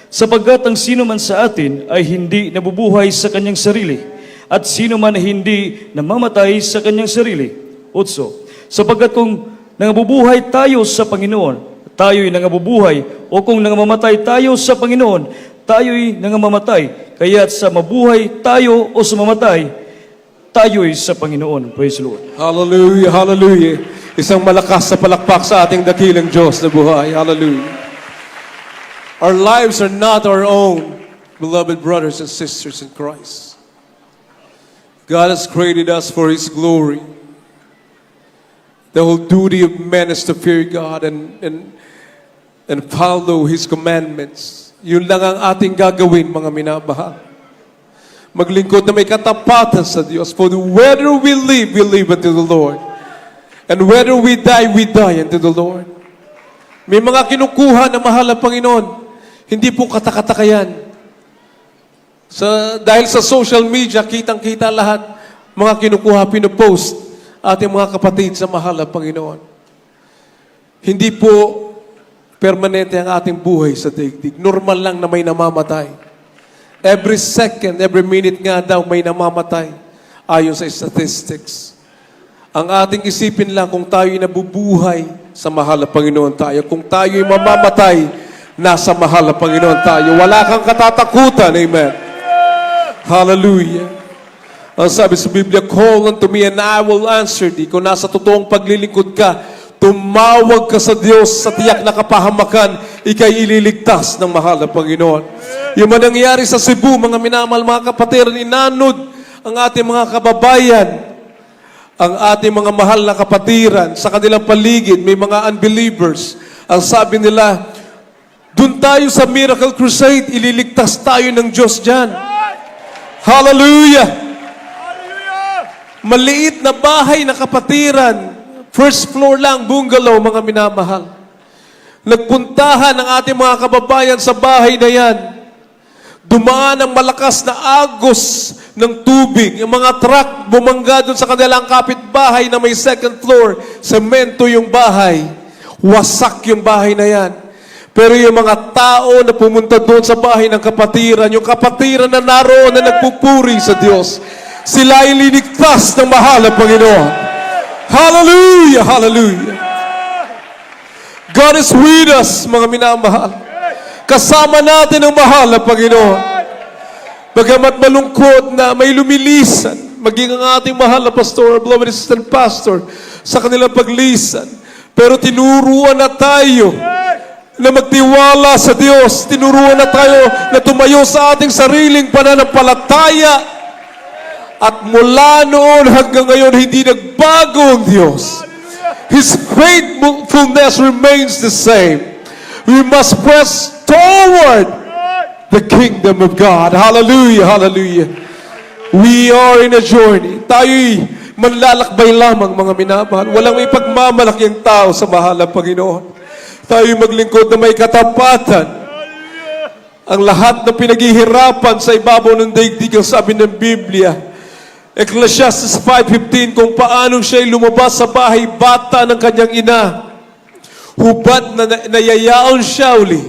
sapagkat ang sino man sa atin ay hindi nabubuhay sa kanyang sarili, at sino man hindi namamatay sa kanyang sarili. 8, sapagkat kung nangabubuhay tayo sa Panginoon, tayo'y nangabubuhay, o kung nangamatay tayo sa Panginoon, tayo'y nangamamatay. Kaya't sa mabuhay tayo o sa mamatay, tayo'y sa Panginoon. Praise the Lord. Hallelujah. Hallelujah. Isang malakas na palakpak sa ating dakilang Diyos na buhay. Hallelujah. Our lives are not our own, beloved brothers and sisters in Christ. God has created us for His glory. The whole duty of man is to fear God and follow His commandments. Yun lang ang ating gagawin, mga minamahal. Maglingkod na may katapatan sa Diyos. For whether we live unto the Lord. And whether we die unto the Lord. May mga kinukuha na mahal na Panginoon. Hindi po katakataka yan. Dahil sa social media, kitang-kita lahat, mga kinukuha, pinupost, ating mga kapatid sa mahal na Panginoon. Hindi po permanente ang ating buhay sa daigdig. Normal lang na may namamatay. Every second, every minute nga daw may namamatay ayon sa statistics. Ang ating isipin lang kung tayo'y nabubuhay sa mahal na Panginoon tayo. Kung tayo'y mamamatay, nasa mahal na Panginoon tayo. Wala kang katatakutan. Amen. Hallelujah. Ang sabi sa Biblia, call unto me and I will answer thee. Kung nasa totoong paglilingkod ka, tumawag ka sa Diyos sa tiyak na kapahamakan, ikay ililigtas ng mahal na Panginoon. Yung manangyari sa Cebu, mga minamahal, mga kapatid, inanod ang ating mga kababayan, ang ating mga mahal na kapatiran, sa kanilang paligid, may mga unbelievers. Ang sabi nila, dun tayo sa Miracle Crusade, ililigtas tayo ng Diyos dyan. Hallelujah! Maliit na bahay na kapatiran, first floor lang, bungalow, mga minamahal. Nagpuntahan ang ating mga kababayan sa bahay na yan. Dumaan ang malakas na agos ng tubig. Yung mga truck bumangga doon sa kanilang kapitbahay na may second floor. Semento yung bahay. Wasak yung bahay na yan. Pero yung mga tao na pumunta doon sa bahay ng kapatiran, yung kapatiran na naroon na nagpupuri sa Diyos, sila ay liligtas ng mahal na Panginoon. Hallelujah! Hallelujah! God is with us, mga minamahal. Kasama natin ang mahal na Panginoon. Bagamat malungkot na may lumilisan, maging ang ating mahal na pastor, beloved assistant pastor, sa kanilang paglisan. Pero tinuruan na tayo na magtiwala sa Diyos. Tinuruan na tayo na tumayo sa ating sariling pananampalataya. At mula noon hanggang ngayon, hindi nagbago ang Diyos. His faithfulness remains the same. We must press toward the kingdom of God. Hallelujah, hallelujah. We are in a journey. Tayo'y manlalakbay lamang, mga minamahal. Walang may pagmamalaki ang tao sa mahal na Panginoon. Tayo'y maglingkod na may katapatan. Ang lahat ng pinaghihirapan sa ibabaw ng daigdig, ang sabi ng Biblia, Ecclesiastes 5:15, kung paano siya'y lumabas sa bahay bata ng kanyang ina. Hubad na nayayaon siya uli,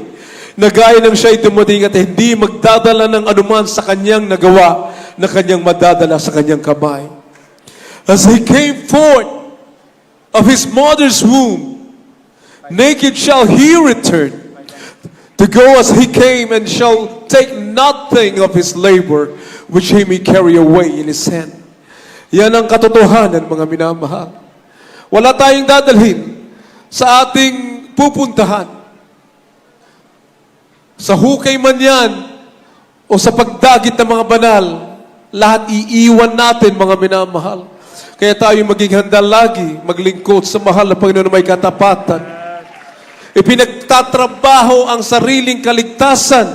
na gaya ng siya'y dumating at hindi magdadala ng anuman sa kanyang nagawa na kanyang madadala sa kanyang kamay. As he came forth of his mother's womb, naked shall he return, to go as he came, and shall take nothing of his labor, which he may carry away in his hand. Yan ang katotohanan, mga minamahal. Wala tayong dadalhin sa ating pupuntahan. Sa hukay man yan, o sa pagdagit ng mga banal, lahat iiwan natin, mga minamahal. Kaya tayo maging handa lagi, maglingkod sa mahal na Panginoon na may katapatan. Ipinagtatrabaho ang sariling kaligtasan.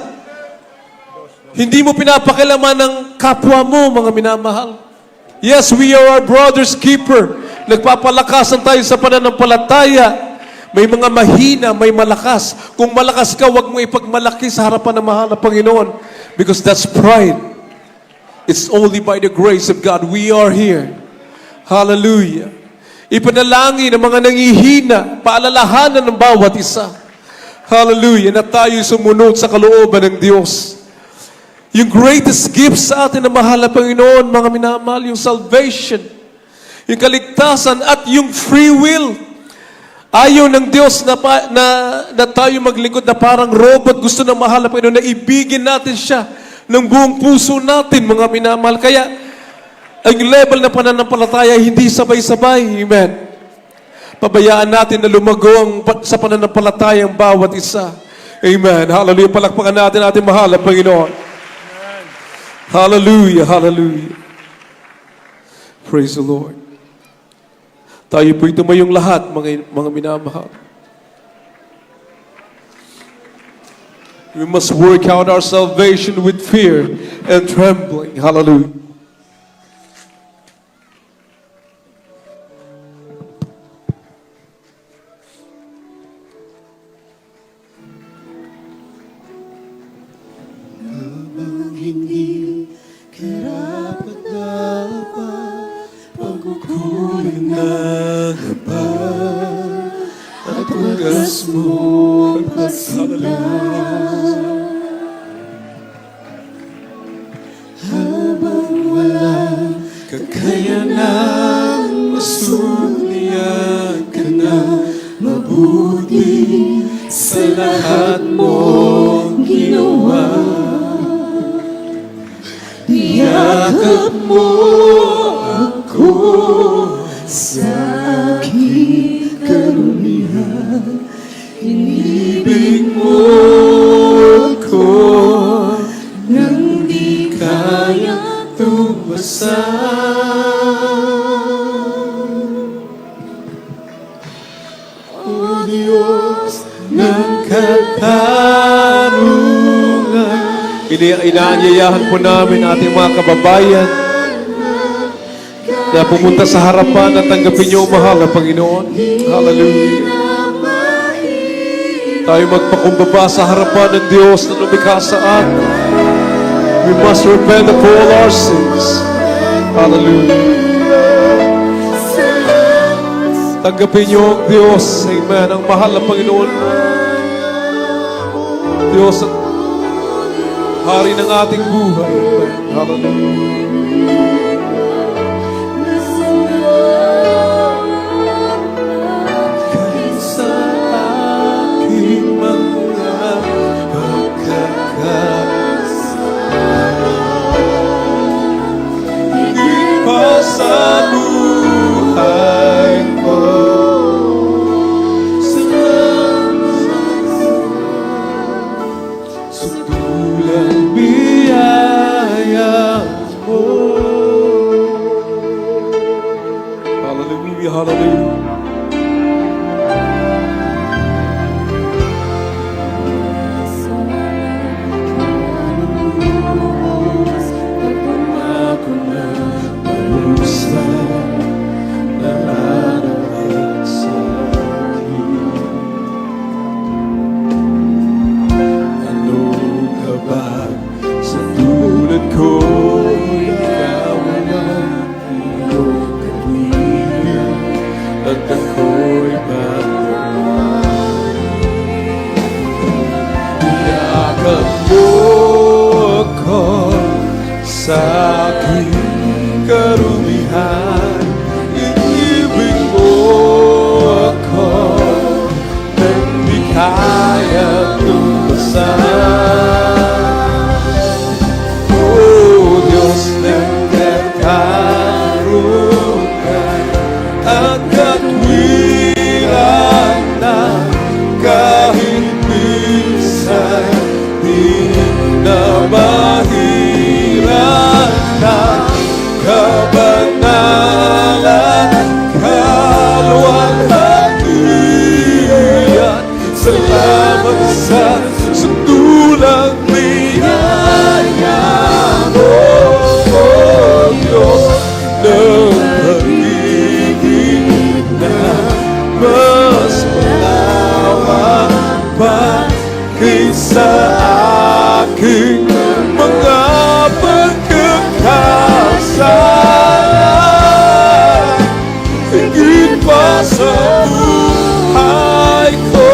Hindi mo pinapakilaman ng kapwa mo, mga minamahal. Yes, we are our brother's keeper. Nagpapalakasan tayo sa pananampalataya. May mga mahina, may malakas. Kung malakas ka, huwag mo ipagmalaki sa harapan ng mahal na Panginoon. Because that's pride. It's only by the grace of God we are here. Hallelujah. Ipanalangin ng mga nangihina, paalalahanan ng bawat isa. Hallelujah. Na tayo sumunod sa kalooban ng Diyos. Yung greatest gift sa atin na mahal na Panginoon, mga minamahal, yung salvation, yung kaligtasan at yung free will. Ayaw ng Diyos na tayo maglingkod na parang robot. Gusto ng mahal na Panginoon na ibigin natin siya ng buong puso natin, mga minamahal. Kaya, ang level na pananampalataya hindi sabay-sabay. Amen. Pabayaan natin na lumago sa pananampalataya ang bawat isa. Amen. Hallelujah. Palakpakan natin ating mahal na Panginoon. Hallelujah. Hallelujah. Praise the Lord. Tayo po'y tumayong lahat, mga minamahal. We must work out our salvation with fear and trembling. Hallelujah. Hindi karapat-dapat pagkukulang na kapal at wagas mo pagsigla. Habang walang kakayanan, masulian ka na mabuti sa lahat mong ginawa. Yakap mo ako sa aking karunihan. Inibig mo ako nang di kaya tumasan. O Diyos ng katarungan, inaanyayahan po namin ating mga kababayan na pumunta sa harapan at tanggapin niyo, mahal na Panginoon. Hallelujah. Tayo magpakumbaba sa harapan ng Diyos na lumikha sa atin. We must repent of all our sins. Hallelujah. Tanggapin niyo ang Diyos. Amen. Ang mahal na Panginoon. Diyos at Hari ng ating buhay. Hallelujah. Sa aking mga pagkakasala, higit pa sa buhay ko. Hallelujah. At ngalan, kaluwalhatian. Salamat sa sundulang biyaya mo, O Diyos, ng pag-ibig na mas malawak pa kaysa aking mga pagkakasala. Higit pa sa buhay ko.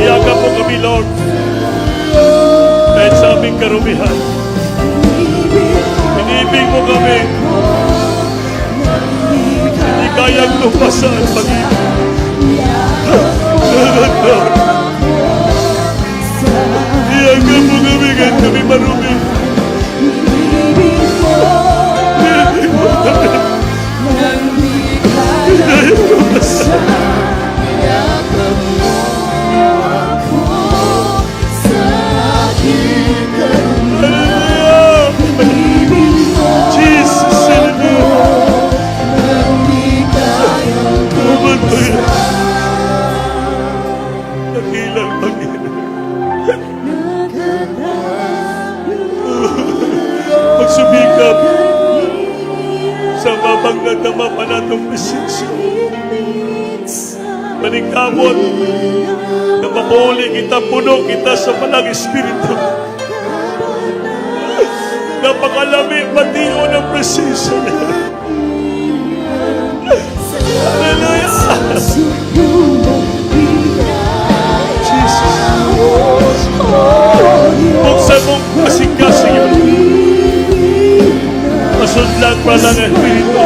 Iyagap mo kami, Lord. Kahit sa aming karumihan, inibig mo kami. Hindi kayang lumpasan ang pag-ibig. Lord, iyagap mo kami kahit kami marumi. Inibig mo kami. Kayang lumpasan. Jesus, dakilang Panginoon. Magsumikap sa mabanggad na mapanatong presensya. Maningkamot na mamuli kita, puno kita sa Malang Espiritu. Napakalami pati-o ng presensya niya. Hallelujah! Jesus! Buksan mong kasing-kasing yun. Masudlan pa lang ang Espiritu.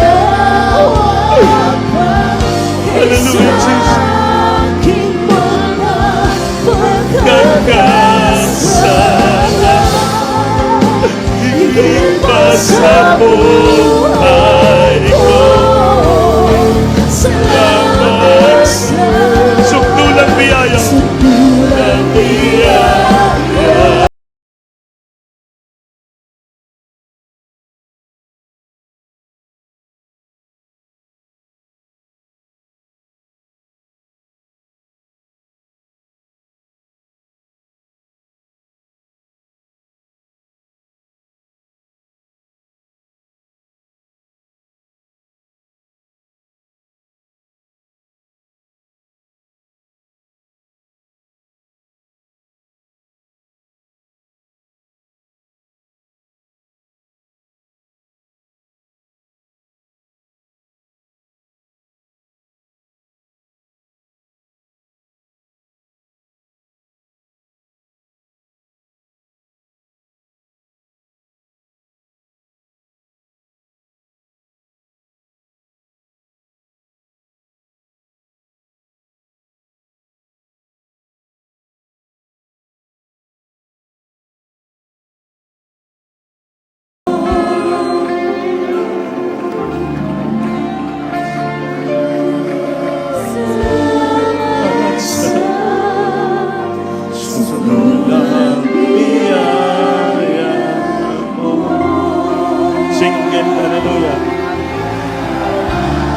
Hallelujah, Jesus! Kagkasala higit pa sa buhay ko. Salamat sa sukdulang biyaya. Sukdulang biyaya.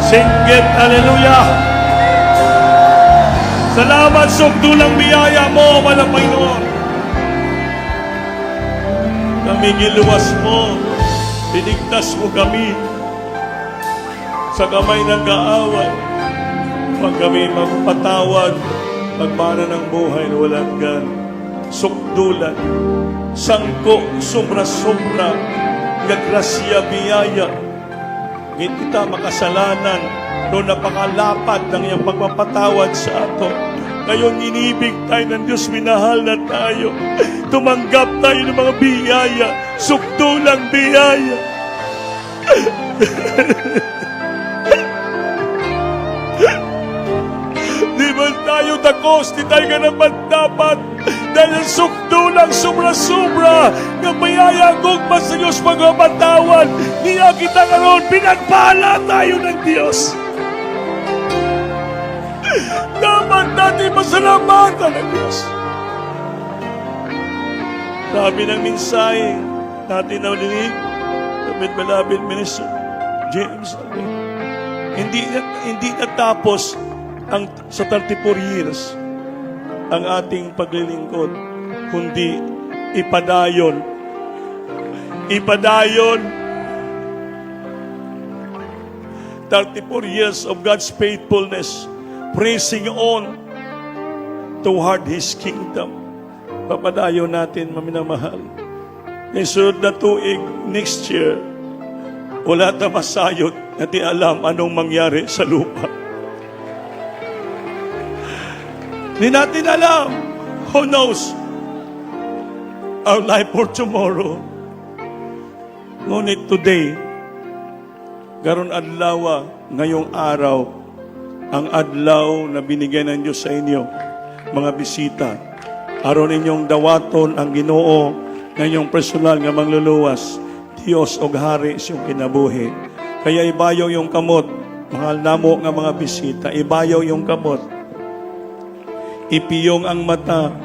Singgit, hallelujah! Salamat sa dulang biyaya mo, Malang Panginoon. Kami giluwas mo, binigtas mo kami sa kamay ng kaaway. Huwag kami magpatawad, magmana ng buhay na walang gan. Sukdulan, sangko, sobra-sobra, gagrasya, biyaya. Hindi kita makasalanan no napakalapat ng iyang pagpapatawad sa ato. Ngayon inibig tayo ng Diyos, minahal na tayo. Tumanggap tayo ng mga biyaya, sukdulang biyaya. Di ba tayo takos, di tayo ganaman dapat. Dahil sukdo lang sobra-sobra nga mayaya gugma sa Diyos pagkapatawan. Niya kita karon, pinagpala tayo ng Diyos. Dapat natin masalamatan ng Diyos. Sabi ng mensahe natin na ulinig, David Beloved Minister James, hindi natapos sa 34 years ang ating paglilingkod, kundi ipadayon 34 years of God's faithfulness, pressing on toward His kingdom. Papadayon natin, maminamahal. Ngayon sunod na tuig, next year, wala na masayot na di alam anong mangyari sa lupa. Hindi natin alam. Who knows our life for tomorrow? Ngunit today, garon adlaw, ngayong araw, ang adlaw na binigyan ng Diyos sa inyo, mga bisita. Aron inyong dawaton ang Ginoo ngayong personal nga mangluluwas. Dios og hari siyong kinabuhi. Kaya ibayaw yung kamot, mahal namo nga mga bisita, ibayaw yung kamot. Ipiyong ang mata.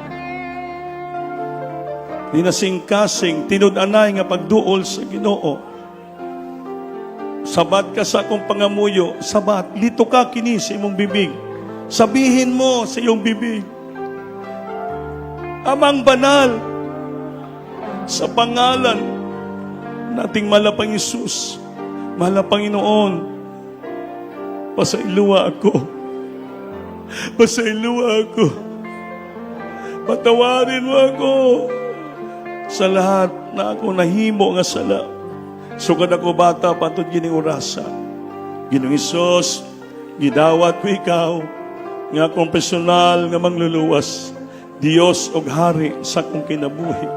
Dinasing-kasing, tinud-anay nga pagduol sa Ginoo. Sabat ka sa akong pangamuyo, sabat, lito ka kini sa imong bibig. Sabihin mo sa iyong bibig, Amang banal, sa pangalan nating malapang Isus, malapang Panginoon, pasailuwa ako. Pasailuwa ako. Patawarin mo ako sa lahat na ako nahimo nga sala. Sugad ako bata patud gining orasa. Ginoong Isus, gidawat ko ikaw nga akong personal nga mangluluwas. Dios og hari sa akong kinabuhi.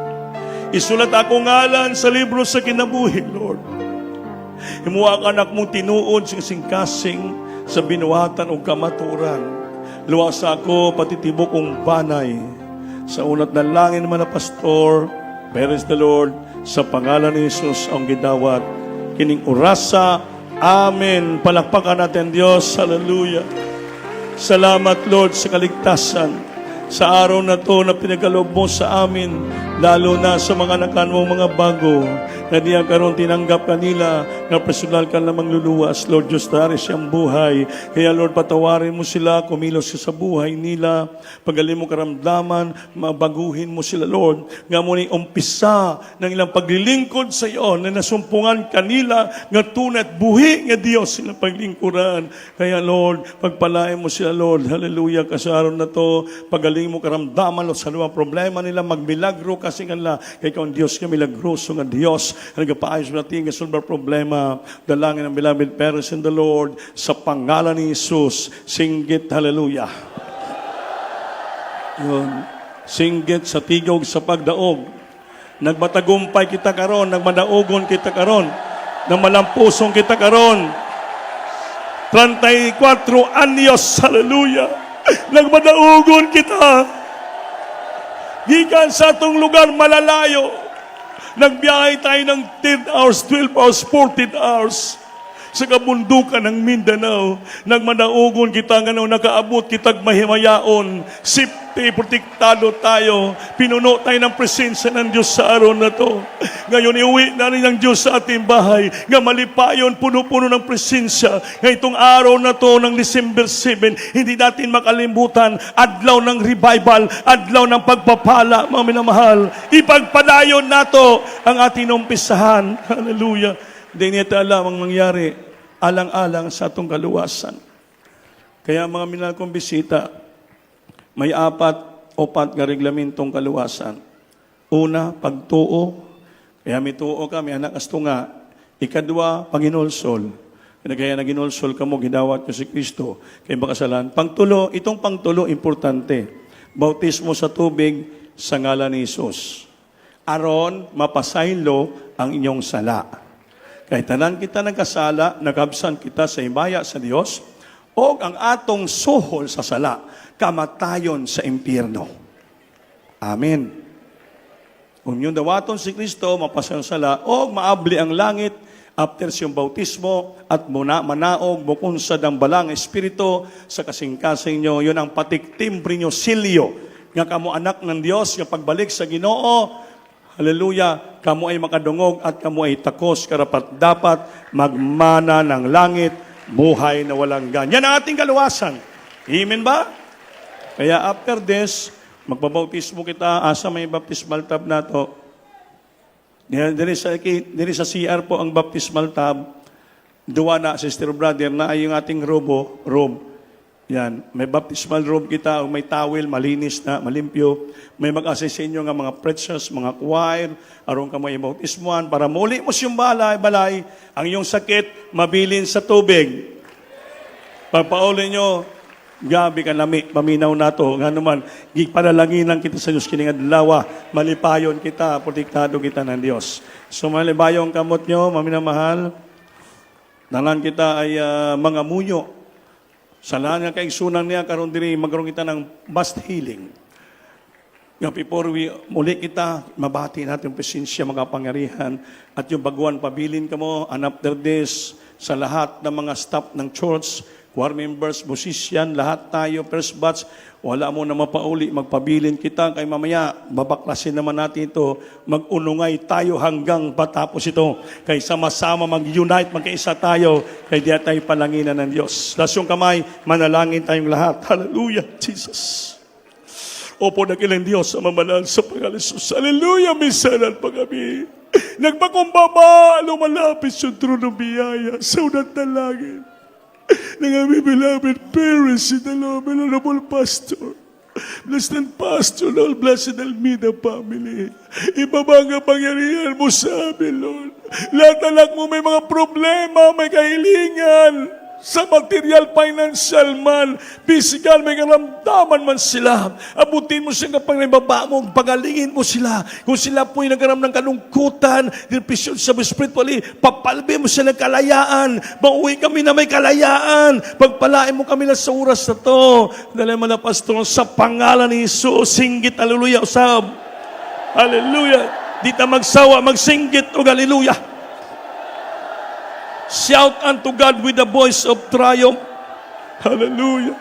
Isulat ako ngalan sa libro sa kinabuhi, Lord. Himuha ka anak mong tinuod sa singkasing sa binuhatan o kamaturan. Luwas ako patitibok kong banay. Sa unat na langin naman na pastor, praise the Lord, sa pangalan ni Jesus ang gidawat. Kining orasa, amen. Palakpakan natin Diyos, hallelujah. Salamat Lord sa kaligtasan. Sa araw na to na pinagkaloob mo sa amin, lalo na sa mga nakanmong mga bago, na diyan karon tinanggap kanila, na personal ka lamang luluwas. Lord Diyos, dari siyang buhay. Kaya Lord, patawarin mo sila, kumilos ka sa buhay nila, pagaling mo karamdaman, mabaguhin mo sila, Lord. Nga mo ni umpisa ng ilang paglilingkod sa iyo, na nasumpungan kanila, nga tunat buhi nga Diyos silang paglingkuran. Kaya Lord, pagpalain mo sila, Lord. Hallelujah, kasi araw na to, pagaling mo karamdaman, Lord, sa mga problema nila, magmilagro kasi nga la, kaya ikaw ang Diyos nga milagroso nga Diyos, nagapaayos mo natin nga sulbar problema, dalangin ang beloved parents in the Lord, sa pangalan ni Jesus, singgit, hallelujah. Yun, singgit sa tigog sa pagdaog, nagmatagumpay kita karon, nagmadaogon kita karon, nagmalampusong kita karon, 34 anyos, hallelujah. Nagmadaugon kita. Gikan sa atong lugar malalayo. Nagbiyahe tayo ng 10 hours, 12 hours, 14 hours sa kabundukan ng Mindanao. Nagmadaugon kita nga nung nakaabot kitag mahimayaon. Safety, protektado tayo. Pinuno tayo ng presensya ng Diyos sa araw na to. Ngayon, iuwi na rin ng Diyos sa ating bahay. Nga malipayon, puno-puno ng presensya. Ngayon, itong araw na to ng December 7, hindi natin makalimutan. Adlaw ng revival, adlaw ng pagpapala, mga minamahal. Ipagpadayon nato ang ating umpisahan. Hallelujah. Hindi niya alam ang mangyari alang-alang sa atong kaluwasan. Kaya mga minahal kong bisita, may 4 nga reglamentong kaluwasan. Una, pagtuo. Kaya may tuo ka, may anak asto nga. Ikadua, panginulsol. Kaya naginulsol ka mo, ginawat ko si Kristo. Kaya bakasalan. Pangtulo, itong pangtulo, importante. Bautismo sa tubig sa ngalan ni Jesus. Aron, mapasaylo ang inyong sala. Kahit tanan kita nagkasala, nagabsan kita sa imaya sa Dios, o ang atong suhol sa sala, kamatayon sa impyerno. Amen. Kung yung dawaton si Kristo, mapasang sala, o maabli ang langit, after siyang bautismo, at manaog, bukunsad ang balang espiritu, sa kasing-kasing nyo, yun ang patiktimbri nyo, silyo, nga kamo anak ng Diyos, nga pagbalik sa Ginoo, hallelujah, kamo ay makadungog, at kamo ay takos, karapat dapat, magmana ng langit, buhay na walang ganyan. Yan ang ating kaluwasan. Amen ba? Kaya after this, magbabautismo kita, asa may baptismal tab na to. Diri sa CR po ang baptismal tab. Duwa na, sister brother, na ay yung ating robe. Yan, may baptismal robe kita, may towel, malinis na, malimpyo. May mag-assist sa inyo nga mga preachers, mga choir, aron ka may bautismuan, para muli mo siyang balay, ang iyong sakit, mabilin sa tubig. Pagpaulin nyo, gabi ka lami, paminaw na to. Nga naman, gigpanalanginan kita sa Diyos kining adlaw, malipayon kita, protektado kita ng Diyos. So malibayong kamot nyo, maminamahal, nalan kita ay mga munyo. Sa lahat nga kaigsunan niya, karon diri magkaroon kita ng vast healing. Nga before muli kita, mabati natin yung presensya, mga pangyarihan, at yung baguan, pabilin ka mo, and after this, sa lahat ng mga staff ng church, choir members, musician, lahat tayo, first batch, wala mo na mapauli, magpabilin kita, kay mamaya, babaklasin naman natin ito, mag-unungay tayo hanggang patapos ito, kay sama-sama mag-unite, magkaisa tayo, kay diya tayo palanginan ng Diyos. Las yung kamay, manalangin tayong lahat. Hallelujah, Jesus. Opo na kilang Diyos sa mamanal sa pangalan Jesus. Hallelujah, misalan pa kami. Nagpakumbaba, lumalapit yung trono ng biyaya sa unang talangin. Ng aming beloved parents in the Lord, Honorable Pastor, Blessed Pastor, Lord, Blessed Almeida family. Ibabang ang pangyarihan mo sa amin, Lord. Lahat anak mo may mga problema, may kahilingan, sa material, financial man, physical, may karamdaman man sila. Abutin mo siya kapag naibaba mo, pagalingin mo sila. Kung sila po'y nagaram ng kalungkutan, depression sa spiritually, papalbi mo siya ng kalayaan. Mauwi kami na may kalayaan. Pagpalain mo kami na sa oras na to. Dahil mga pastor, sa pangalan ni Jesus, singgit, hallelujah, usab. Hallelujah. Di ta magsawa, magsinggit, o hallelujah. Shout unto God with the voice of triumph. Hallelujah.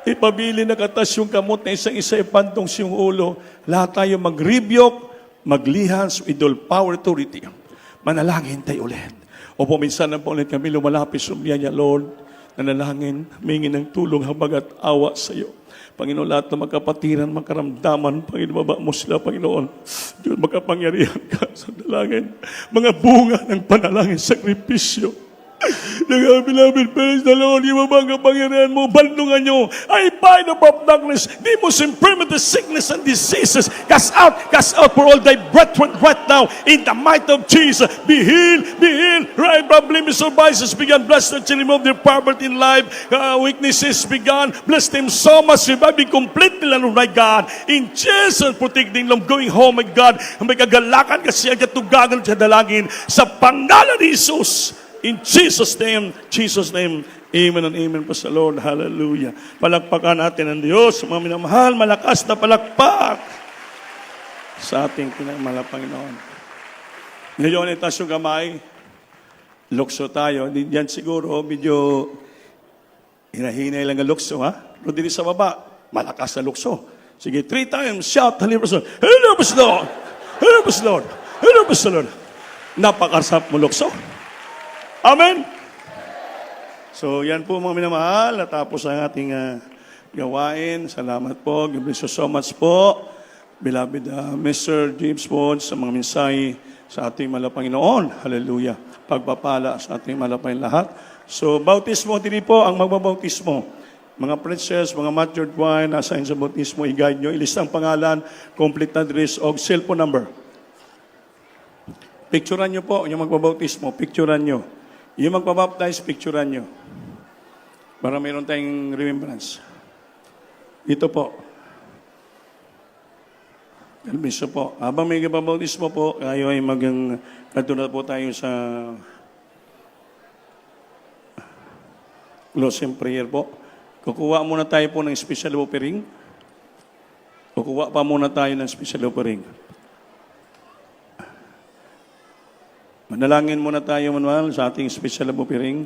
Ipabili na katas yung kamot na isang-isa ipantong siyong ulo. Lahat tayo mag-rebuke, maglihans with all power authority. Manalangin tayo ulit. Opo, minsan na po ulit kami lumalapis niya, Lord. Nanalangin, mingin ng tulong, habag at awa sa iyo. Panginoon, lahat na magkapatiran, magkaramdaman, Panginoon, baba mo sila, Panginoon. Diyos, magkapangyarihan ka sa dalangin. Mga bunga ng panalangin, sakripisyo. Nag-beloved parents, the Lord, yung mga kapangyarihan mo, bandungan nyo, I bind above darkness, demons, infirmities, sickness, and diseases. Cast out for all thy brethren right now, in the might of Jesus. Be healed, right problems or vices began, bless them to remove their poverty in life, weaknesses began, bless them so much, revive completely, Lord, my God. In Jesus, protecting them, going home, my God, may kagalakan kasi ang katugagan sa dalangin, sa pangalan ni Jesus. In Jesus' name, amen and amen po sa Lord. Hallelujah. Palakpakan natin ang Diyos. Mga minamahal, malakas na palakpak sa ating pinamahal Panginoon. Ngayon, itaas yung kamay. Lukso tayo. Diyan siguro, medyo hinahinay lang ang lukso, ha? Pero dito sa baba, malakas na lukso. Sige, 3 times, shout, hallelujah. Hallelujah, Lord. Hallelujah, Lord. Hallelujah, Lord. Napakasap mo lukso. Amen. So, yan po mga minamahal. Natapos ang ating gawain. Salamat po. God bless you so much po. Beloved Mr. James Woods, sa mga mensahe sa ating Panginoon. Hallelujah. Pagpapala sa ating malapang lahat. So, bautismo, hindi po ang magbabautismo. Mga preachers, mga matured wine, assign sa bautismo, i-guide nyo, ilista ang pangalan, complete address, o cellphone number. Picturean nyo po yung magbabautismo. Picturean nyo. Yung magpabaptize, picturean nyo. Para mayroon tayong remembrance. Ito po. Kalbiso po. Habang may kapabautismo po, kayo ay katulad po tayo sa closing prayer po. Kukuha muna tayo po ng special offering. Kukuha pa muna tayo ng special offering. Manalangin muna tayo, Manuel, sa ating special offering.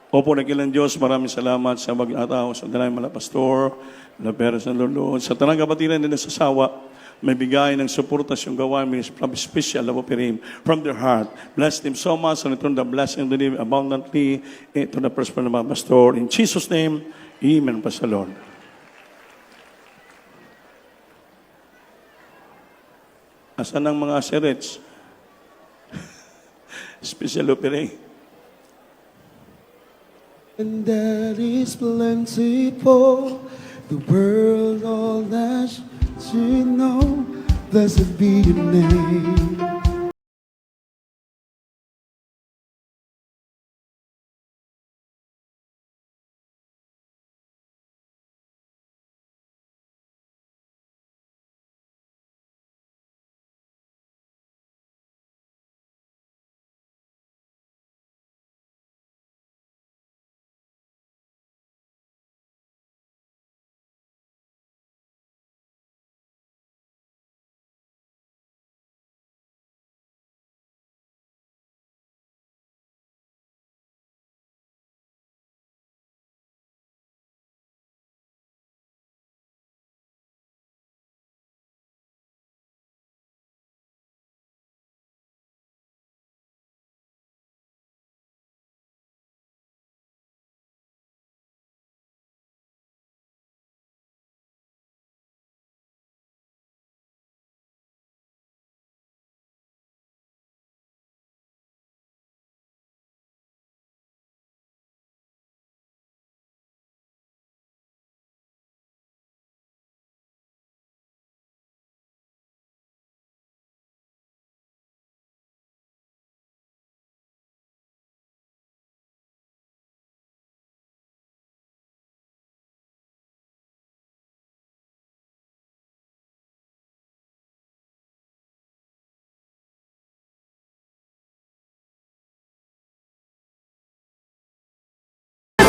Opo, nagilang Diyos, maraming salamat sa mag-ataw, sa dalay mga pastor, na pera sa Lord, sa tanang kapatiran din sa sawa, may bigay ng suportasyong gawa from special offering from their heart. Bless them so much and return the blessing to them abundantly to the prosper ng mga pastor. In Jesus' name, Amen, Pastor Lord. Asan ang mga serets? Special offering. And that is plenty for the world, all that should know. Blessed be your name.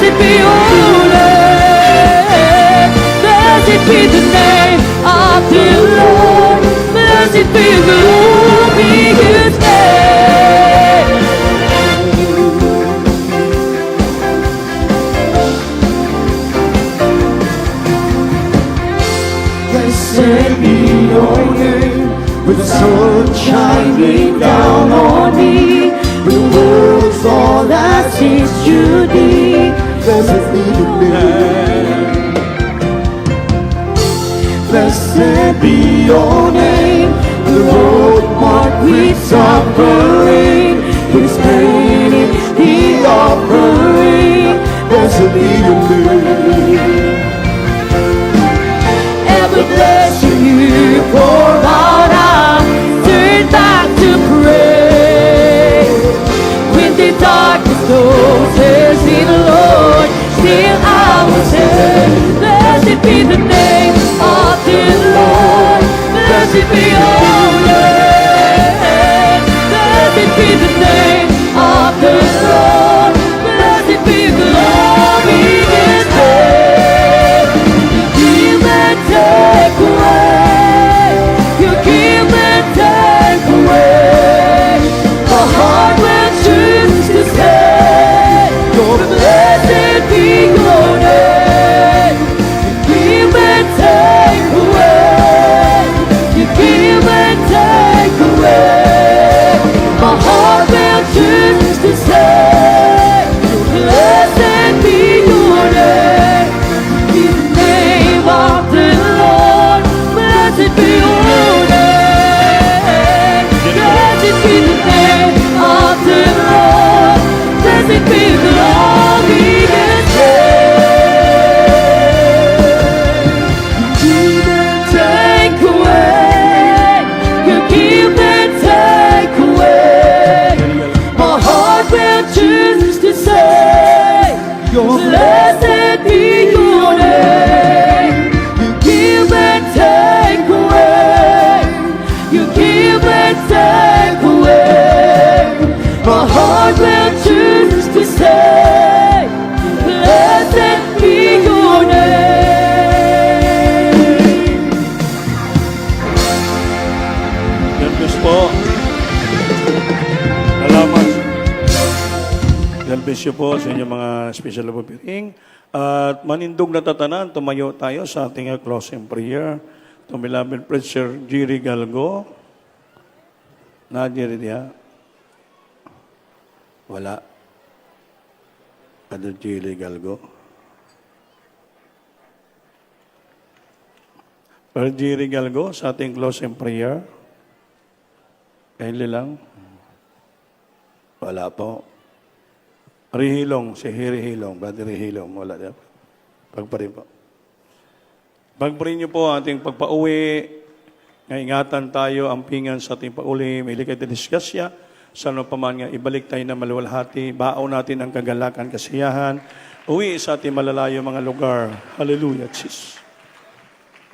Blessed be your name. Blessed be the name of the Lord. Blessed be the glorious name. Blessed be your name, with the sun shining down on me. The world's all that seems to be. Blessed be your name. Blessed be your name. The Lord marked with suffering. His pain in the offering. Blessed be your name. Every blessing you pour out, I turn back to praise. When the darkness closes in the Lord, still I will say, blessed be the name of the Lord. Blessed be your name. Blessed be the name of the Lord. Blessed be glorious name. Give and take away. You give and take away. My heart will choose to say, blessed be your name. You give and take away. You give and take away. My heart will choose to say, blessed be your name. In the name of the Lord, blessed be your name. Blessed be the name of the Lord. Blessed be the glorious name. Give and take away. You give and take away. My heart will choose to say, blessed be your name. You give and take away. You give and take away. My heart will choose to say, blessed be your name. God bless you po sa inyong mga special love offering. At manindog na tatanan, tumayo tayo sa ating closing prayer. To beloved preacher Jerry Galgo. Na Jerry diya? Wala. Brother Jerry Galgo. Brother Jerry Galgo sa ating closing prayer. Kaili lang. Wala po. Rihilong, si Rihilong, Brother Rihilong, wala din. Pagparin po. Pagparin niyo po ating pagpauwi, ingatan tayo, ampingan sa ating pauli, may likay na diskasya, sa ano pa man nga, ibalik tayo na maluwalhati, baon natin ang kagalakan, kasiyahan, uwi sa ating malalayo mga lugar. Hallelujah, Jesus.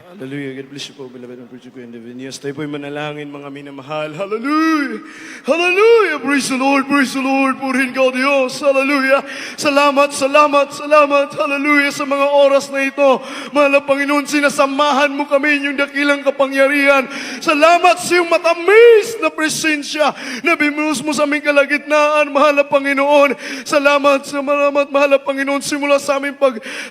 Hallelujah. God bless you po, beloved and preacher ko in the Vinyas. Tayo po'y manalangin, mga minamahal. Hallelujah! Hallelujah! Praise the Lord! Praise the Lord! Purihin ka, O Diyos! Hallelujah! Salamat, salamat, salamat! Hallelujah! Sa mga oras na ito, mahal na Panginoon, sinasamahan mo kami yung dakilang kapangyarihan. Salamat sa iyong matamis na presensya na binuhos mo sa aming kalagitnaan, mahal na Panginoon. Salamat, mahal na Panginoon, simula sa aming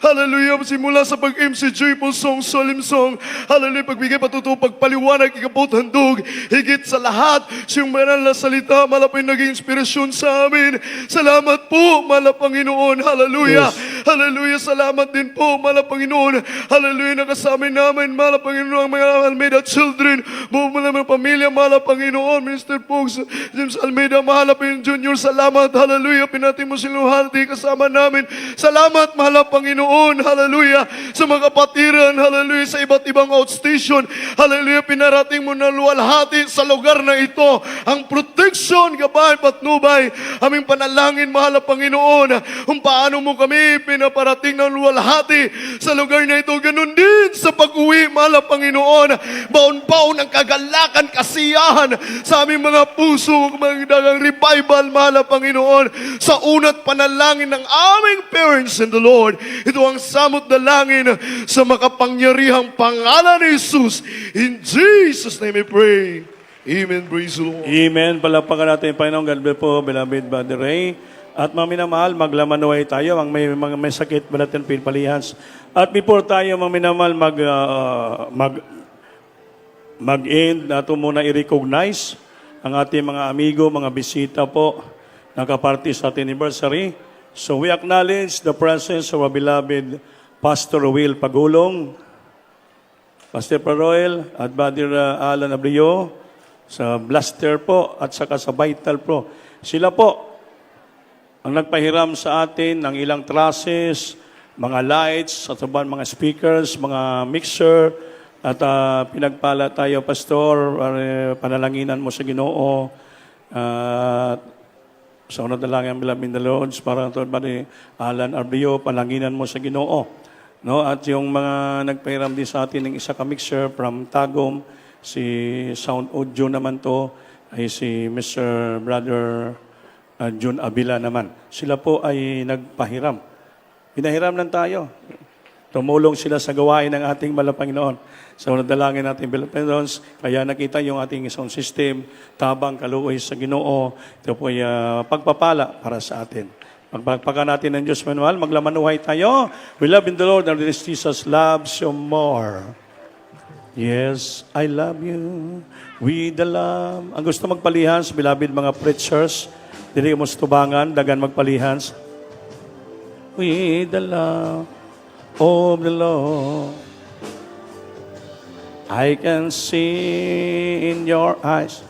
hallelujah, simula sa pag-MC Joyful Song, Solemn Song, hallelujah, pagbigay patuto, pagpaliwanag, ikaputhandog, higit sa lahat, siyang banal na salita, malapay naging inspirasyon sa amin. Salamat po, mahal na Panginoon, hallelujah, hallelujah, salamat din po, mahal na Panginoon, hallelujah, nakasama namin, mahal na Panginoon, ang mga Almeida children, buong mga pamilya, mahal na Panginoon, Minister Pogs, James Almeida, mahal na Panginoon Junior, salamat, hallelujah, pinati mo sinuhati, kasama namin, salamat, mahal na Panginoon, hallelujah, sa mga kapatiran, hallelujah, sa iba't ibang outstation. Hallelujah, pinarating mo na luwalhati sa lugar na ito. Ang protection, gabay, patnubay. Aming panalangin, mahal na Panginoon, kung paano mo kami pinaparating ng luwalhati sa lugar na ito. Ganun din sa pag-uwi, mahal na Panginoon. Baon-baon ang kagalakan, kasiyahan sa aming mga puso, magdagang revival, mahal na Panginoon. Sa unat panalangin ng aming parents in the Lord. Ito ang samot dalangin sa makapangyarihang pangalan ni Jesus. In Jesus' name we pray. Amen. Praise the Lord. Amen. Palapakan natin, Panginoon. God bless po, beloved Brother Ray. At mga minamahal, maglamanaway tayo. Ang may sakit, balatan, pinpalihans. At before tayo, mga minamahal, mag-end, nato muna i-recognize ang ating mga amigo, mga bisita po, nakaparty sa ating anniversary. So we acknowledge the presence of our beloved Pastor Will Pagulong, Pastor Paroel at Brother Alan Abrio sa Blaster po at saka sa Vital Pro. Sila po ang nagpahiram sa atin ng ilang trusses, mga lights, at mga speakers, mga mixer, at pinagpala tayo, Pastor, panalanginan mo sa Ginoo. Sa unang dalangin ang beloved in the Lord, para ito, Alan Abrio, palanginan mo sa Ginoo. No, at yung mga nagpahiram din sa atin ng isa ka mixer from Tagum, si Sound Audio naman to, ay si Mr. Brother Jun Abila naman. Sila po ay nagpahiram. Pinahiram lang tayo. Tumulong sila sa gawain ng ating Panginoon. Sa unang dalangin natin, Panginoon, kaya nakita yung ating sound system, tabang kaluoy sa Ginoo. Ito po ay pagpapala para sa atin. Pagpagpakan natin ng Diyos manual, maglamanuhay tayo. We love in the Lord and Jesus loves you more. Yes, I love you with the love. Ang gusto magpalihans, beloved mga preachers, dili mo tubangan, dagan magpalihans. With the love of the Lord, I can see in your eyes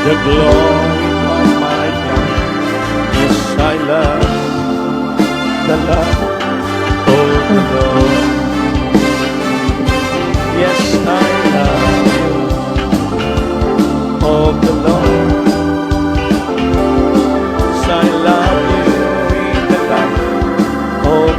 the glory of my God. Yes, I love the love of the Lord. Yes, I love you of the Lord. Yes, I love you in the light of